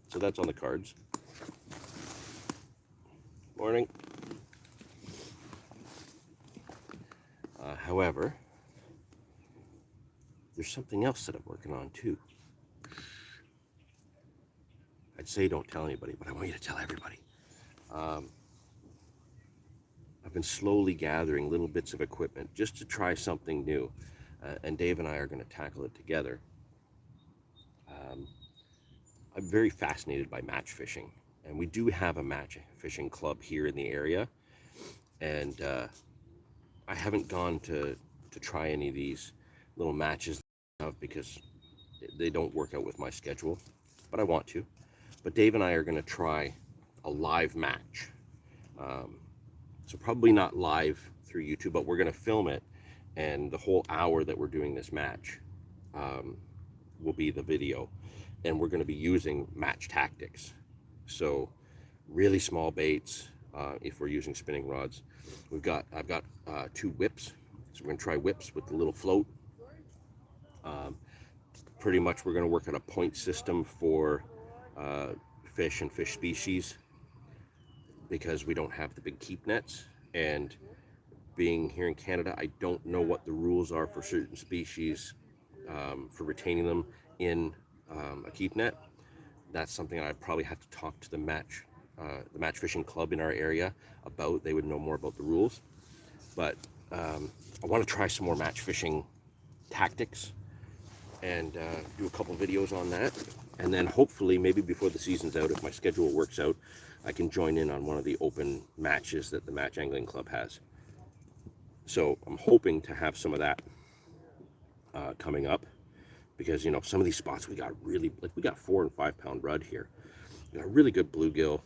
So that's on the cards. Morning. However, there's something else that I'm working on too. I'd say don't tell anybody, but I want you to tell everybody. I've been slowly gathering little bits of equipment just to try something new, and Dave and I are going to tackle it together. I'm very fascinated by match fishing, and we do have a match fishing club here in the area, and I haven't gone to try any of these little matches because they don't work out with my schedule, but I want to. But Dave and I are going to try a live match. So probably not live through YouTube, but we're going to film it, and the whole hour that we're doing this match will be the video, and we're going to be using match tactics. So really small baits, if we're using spinning rods. I've got 2 whips, so we're going to try whips with the little float. Pretty much we're going to work on a point system for fish and fish species, because we don't have the big keep nets, and being here in Canada, I don't know what the rules are for certain species for retaining them in a keep net. That's something I probably have to talk to the match fishing club in our area about. They would know more about the rules, but I want to try some more match fishing tactics and do a couple videos on that, and then hopefully maybe before the season's out, if my schedule works out, I can join in on one of the open matches that the Match Angling Club has. So I'm hoping to have some of that coming up, because you know, some of these spots we got really, like, we got 4 and 5 pound rudd here. We got really good bluegill.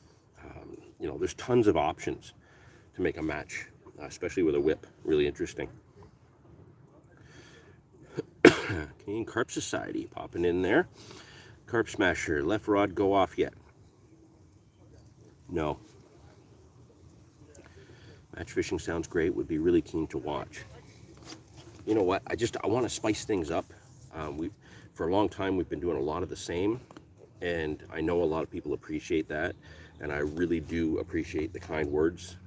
You know, there's tons of options to make a match, especially with a whip. Really interesting. Canadian Carp Society popping in there. Carp Smasher, left rod go off yet? No. Match fishing sounds great. Would be really keen to watch. You know what? I want to spice things up. For a long time we've been doing a lot of the same, and I know a lot of people appreciate that, and I really do appreciate the kind words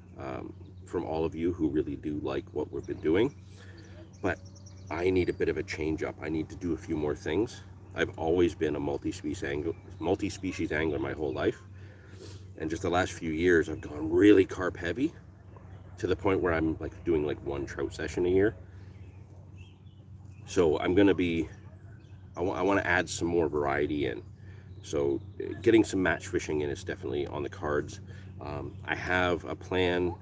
from all of you who really do like what we've been doing. But I need a bit of a change up. I need to do a few more things. I've always been a multi-species angler my whole life, and just the last few years I've gone really carp heavy, to the point where I'm like doing like 1 trout session a year. So I'm going to be, I want to add some more variety in. So getting some match fishing in is definitely on the cards. I have a plan.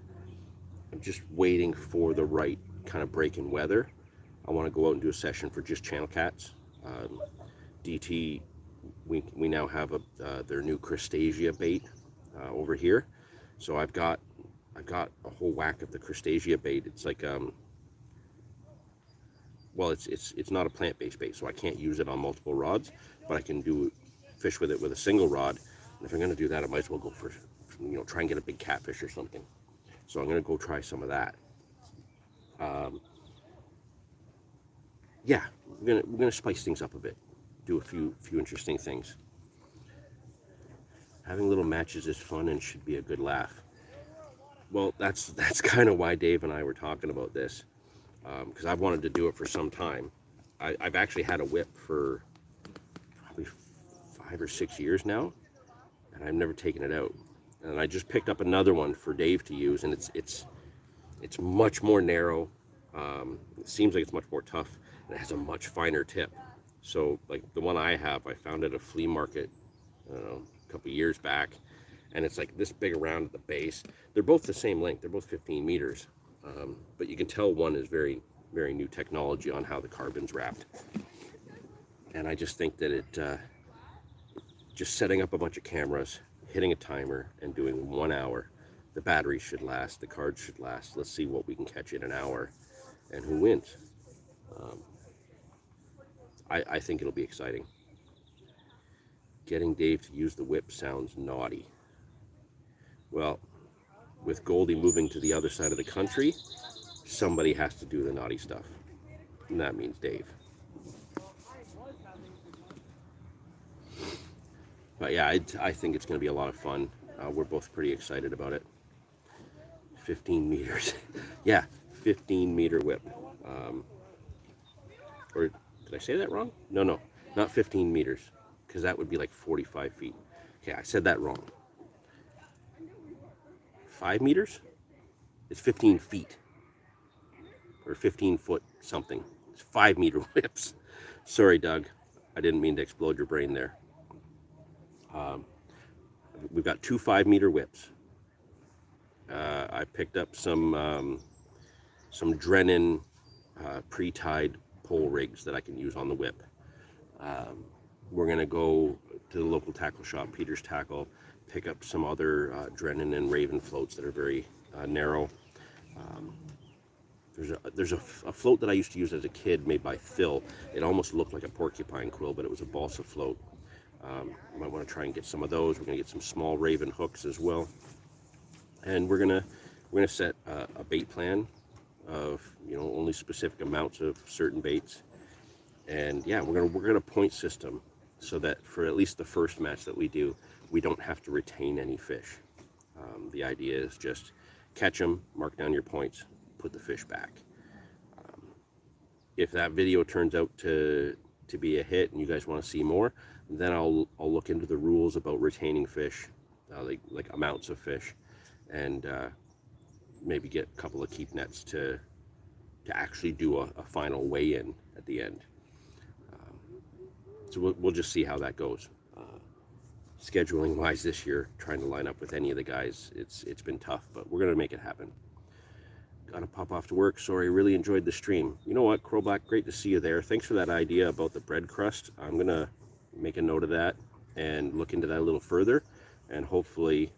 I'm just waiting for the right kind of break in weather. I want to go out and do a session for just channel cats. DT, we now have their new Crustacea bait over here. So I've got a whole whack of the Crustacea bait. It's like well, it's not a plant-based bait, so I can't use it on multiple rods, but I can fish with it with a single rod. And if I'm going to do that, I might as well go for, you know, try and get a big catfish or something. So I'm going to go try some of that. Yeah, we're gonna spice things up a bit, do a few interesting things. Having little matches is fun and should be a good laugh. Well, that's kind of why Dave and I were talking about this, because I've wanted to do it for some time. I've actually had a whip for probably 5 or 6 years now, and I've never taken it out. And I just picked up another one for Dave to use, and it's much more narrow. It seems like it's much more tough, and it has a much finer tip. So like the one I have, I found at a flea market, I don't know, a couple years back, and it's like this big around at the base. They're both the same length. They're both 15 meters, but you can tell one is very, very new technology on how the carbon's wrapped. And I just think that just setting up a bunch of cameras, hitting a timer and doing 1 hour. The battery should last, the cards should last. Let's see what we can catch in an hour and who wins. Um, I think it'll be exciting. Getting Dave to use the whip sounds naughty. Well, with Goldie moving to the other side of the country, somebody has to do the naughty stuff. And that means Dave. But yeah, I think it's going to be a lot of fun. We're both pretty excited about it. 15 meters. Yeah, 15-meter whip. Or did I say that wrong? No, not 15 meters, because that would be like 45 feet. Okay, I said that wrong. 5 meters? It's 15 feet. Or 15 foot something. It's 5-meter whips. Sorry, Doug. I didn't mean to explode your brain there. We've got 2 5-meter whips. I picked up some Drennan pre-tied pole rigs that I can use on the whip. We're going to go to the local tackle shop, Peter's Tackle, pick up some other Drennan and Raven floats that are very narrow. There's a float that I used to use as a kid made by Phil. It almost looked like a porcupine quill, but it was a balsa float. You might want to try and get some of those. We're going to get some small Raven hooks as well. And we're gonna set a bait plan of, you know, only specific amounts of certain baits. And yeah, we're gonna point system so that for at least the first match that we do, we don't have to retain any fish. The idea is just catch them, mark down your points, put the fish back. If that video turns out to be a hit and you guys want to see more, then I'll look into the rules about retaining fish, like amounts of fish, and maybe get a couple of keep nets to actually do a final weigh-in at the end. So we'll just see how that goes. Scheduling wise this year, trying to line up with any of the guys, it's been tough, but we're gonna make it happen. Gotta pop off to work. Sorry, really enjoyed the stream. You know what, Crowback, great to see you there. Thanks for that idea about the bread crust. I'm gonna make a note of that and look into that a little further, and hopefully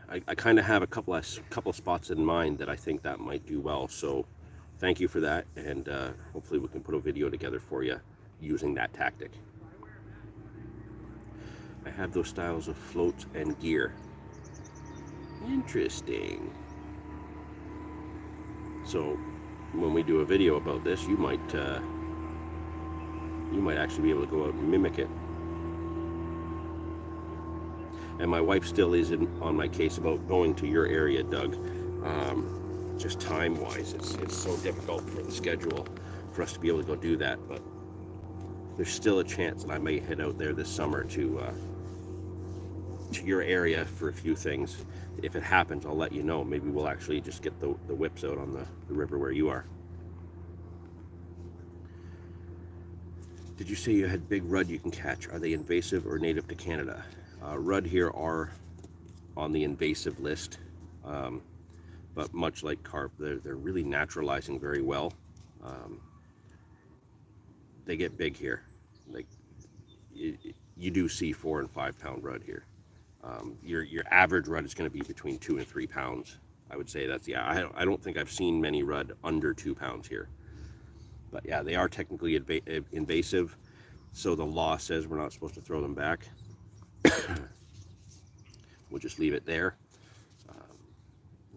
I kind of have a couple spots in mind that I think that might do well. So thank you for that, and hopefully we can put a video together for you using that tactic. I have those styles of floats and gear. Interesting. So when we do a video about this, you might actually be able to go out and mimic it. And my wife still is on my case about going to your area, Doug. Just time-wise, it's so difficult for the schedule for us to be able to go do that. But there's still a chance that I may head out there this summer to your area for a few things. If it happens, I'll let you know. Maybe we'll actually just get the whips out on the river where you are. Did you say you had big rudd you can catch? Are they invasive or native to Canada? Rudd here are on the invasive list, but much like carp, they're really naturalizing very well. They get big here. Like you do see 4 and 5 pound rudd here. Your average rudd is going to be between 2 and 3 pounds. I would say that's, yeah. I don't think I've seen many rudd under 2 pounds here. But yeah, they are technically invasive, so the law says we're not supposed to throw them back. We'll just leave it there.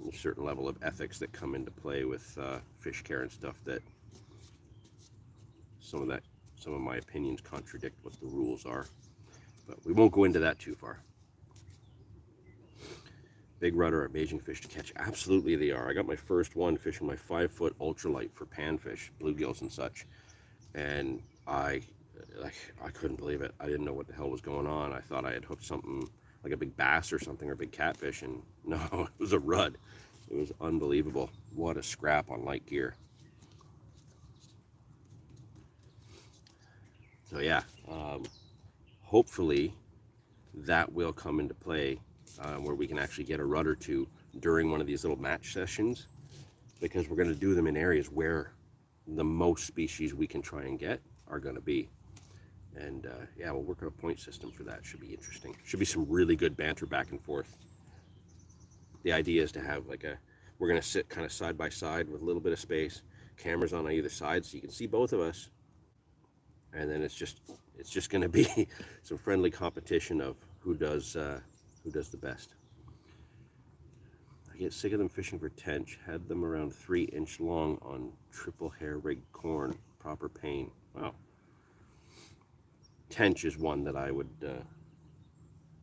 There's a certain level of ethics that come into play with fish care and stuff that some of my opinions contradict what the rules are. But we won't go into that too far. Big rudd are amazing fish to catch. Absolutely they are. I got my first one fishing my 5-foot ultralight for panfish, bluegills and such, and I couldn't believe it. I didn't know what the hell was going on. I thought I had hooked something like a big bass or something, or a big catfish, and no, it was a rudd. It was unbelievable. What a scrap on light gear. So yeah, hopefully that will come into play where we can actually get a rudd or two during one of these little match sessions, because we're going to do them in areas where the most species we can try and get are going to be. And yeah, we'll work on a point system for that. Should be interesting. Should be some really good banter back and forth. The idea is to have like we're going to sit kind of side by side with a little bit of space, cameras on either side so you can see both of us. And then it's just going to be some friendly competition of who does the best. I get sick of them fishing for tench. Had them around 3-inch long on triple hair rigged corn. Proper pain. Wow. Tench is one that I would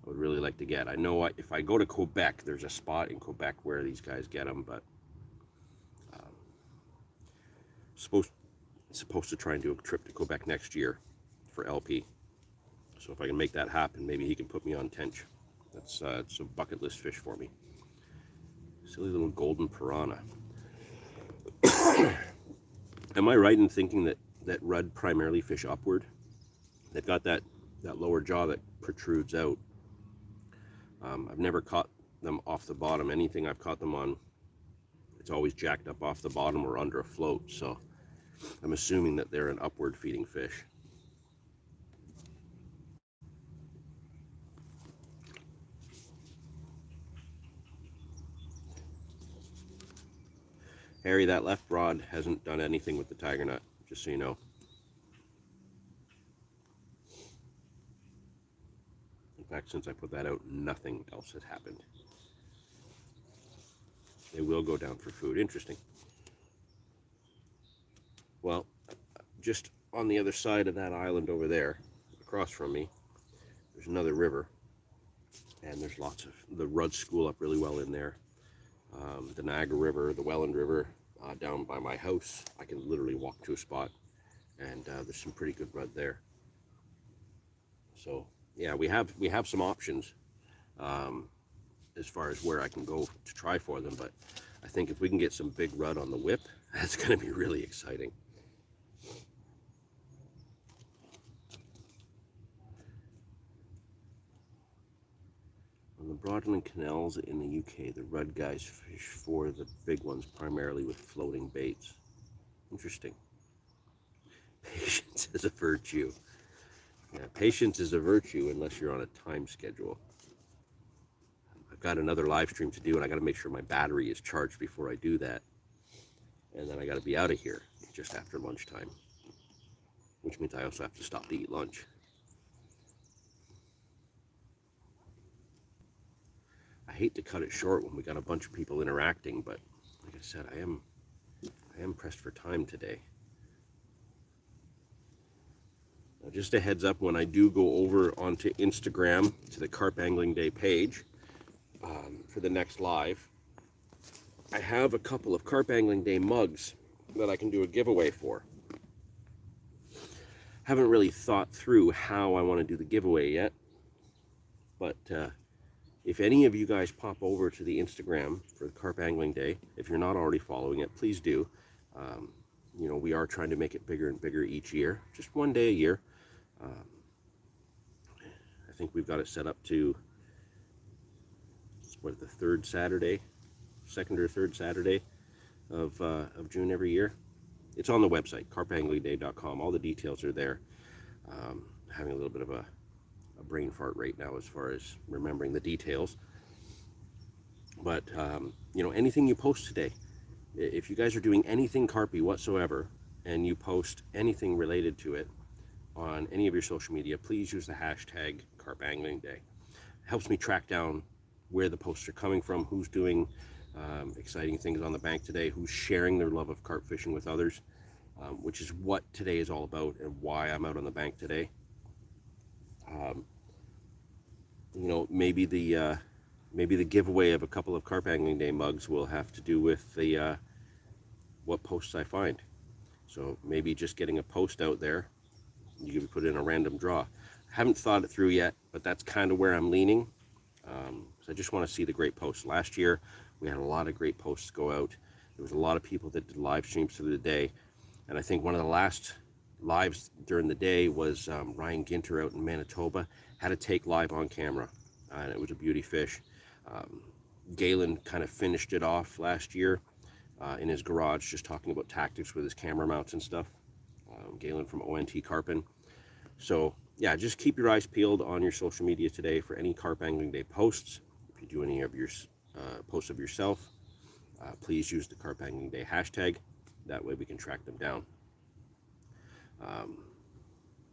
really like to get. I know if I go to Quebec, there's a spot in Quebec where these guys get them, but um, supposed to try and do a trip to Quebec next year for LP. So if I can make that happen, maybe he can put me on tench. It's a bucket list fish for me. Silly little golden piranha. Am I right in thinking that rudd primarily fish upward? They've got that lower jaw that protrudes out. I've never caught them off the bottom. Anything I've caught them on, it's always jacked up off the bottom or under a float. So I'm assuming that they're an upward feeding fish. Harry, that left rod hasn't done anything with the tiger nut, just so you know. In fact, since I put that out, nothing else has happened. They will go down for food. Interesting. Well, just on the other side of that island over there, across from me, there's another river, and there's lots of the rudd school up really well in there. The Niagara River, the Welland River, down by my house. I can literally walk to a spot, and there's some pretty good rudd there. So yeah, we have some options as far as where I can go to try for them. But I think if we can get some big rudd on the whip, that's going to be really exciting. On the Broadland canals in the UK, the rudd guys fish for the big ones primarily with floating baits. Interesting. Patience is a virtue. Yeah, patience is a virtue unless you're on a time schedule. I've got another live stream to do, and I got to make sure my battery is charged before I do that. And then I got to be out of here just after lunchtime, which means I also have to stop to eat lunch. I hate to cut it short when we got a bunch of people interacting, but like I said, I am pressed for time today. Now, just a heads up, when I do go over onto Instagram to the Carp Angling Day page for the next live, I have a couple of Carp Angling Day mugs that I can do a giveaway for. Haven't really thought through how I want to do the giveaway yet, but if any of you guys pop over to the Instagram for the Carp Angling Day, if you're not already following it, please do. You know, we are trying to make it bigger and bigger each year, just one day a year. I think we've got it set up to, what, the second or third Saturday of June every year. It's on the website, carpanglingday.com. All the details are there. Having a little bit of a brain fart right now as far as remembering the details. But, you know, anything you post today, if you guys are doing anything carpy whatsoever, and you post anything related to it on any of your social media, please use the hashtag Carp Angling Day. It helps me track down where the posts are coming from, who's doing exciting things on the bank today, who's sharing their love of carp fishing with others, which is what today is all about and why I'm out on the bank today. You know, maybe the giveaway of a couple of Carp Angling Day mugs will have to do with the what posts I find. So maybe just getting a post out there, you can put in a random draw. Haven't thought it through yet, but that's kind of where I'm leaning. So I just want to see the great posts. Last year, we had a lot of great posts go out. There was a lot of people that did live streams through the day. And I think one of the last lives during the day was Ryan Ginter out in Manitoba. Had to take live on camera, and it was a beauty fish. Galen kind of finished it off last year in his garage, just talking about tactics with his camera mounts and stuff. Galen from ONT Carpin. So yeah, just keep your eyes peeled on your social media today for any Carp Angling Day posts. If you do any of your posts of yourself, please use the Carp Angling Day hashtag. That way we can track them down.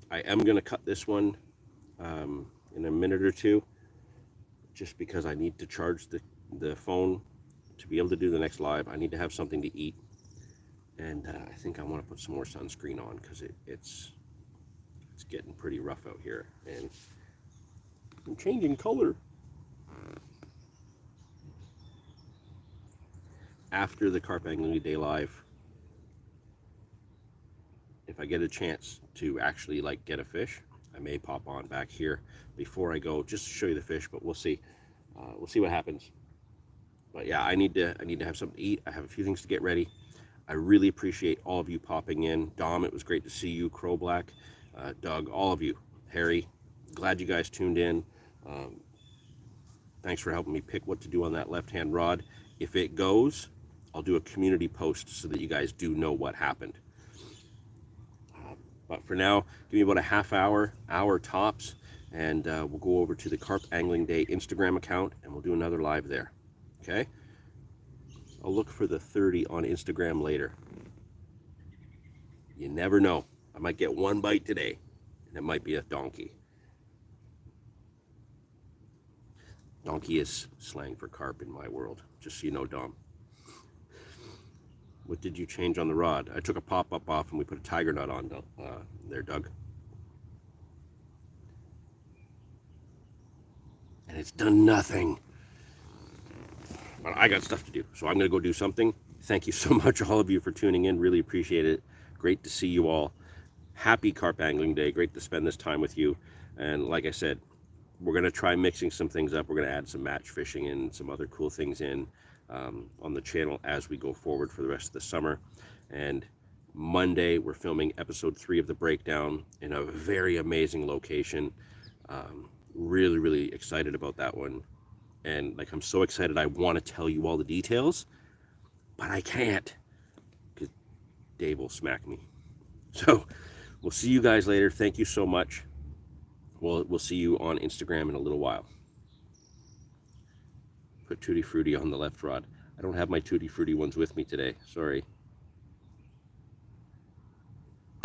I am going to cut this one in a minute or two, just because I need to charge the phone to be able to do the next live. I need to have something to eat, and I think I want to put some more sunscreen on, because it's getting pretty rough out here, and I'm changing color. After the Carp Angling Day live, if I get a chance to actually like get a fish, I may pop on back here before I go, just to show you the fish, but we'll see. We'll see what happens. But yeah, I need to have something to eat. I have a few things to get ready. I really appreciate all of you popping in. Dom, it was great to see you. Crow Black, Doug, all of you. Harry, glad you guys tuned in. Thanks for helping me pick what to do on that left-hand rod. If it goes, I'll do a community post so that you guys do know what happened. But for now, give me about a half hour tops, and we'll go over to the Carp Angling Day Instagram account, and we'll do another live there. Okay? I'll look for the 30 on Instagram later. You never know. I might get one bite today, and it might be a donkey. Donkey is slang for carp in my world, just so you know, Dom. What did you change on the rod? I took a pop-up off and we put a tiger nut on there, Doug. And it's done nothing. But I got stuff to do, so I'm going to go do something. Thank you so much, all of you, for tuning in. Really appreciate it. Great to see you all. Happy Carp Angling Day. Great to spend this time with you. And like I said, we're going to try mixing some things up. We're going to add some match fishing and some other cool things in on the channel as we go forward for the rest of the summer. And Monday, we're filming episode 3 of The Breakdown in a very amazing location. Really, really excited about that one. And like, I'm so excited, I want to tell you all the details, but I can't, because Dave will smack me. So we'll see you guys later. Thank you so much. We'll see you on Instagram in a little while. Put Tutti Frutti on the left rod. I don't have my Tutti Frutti ones with me today. Sorry.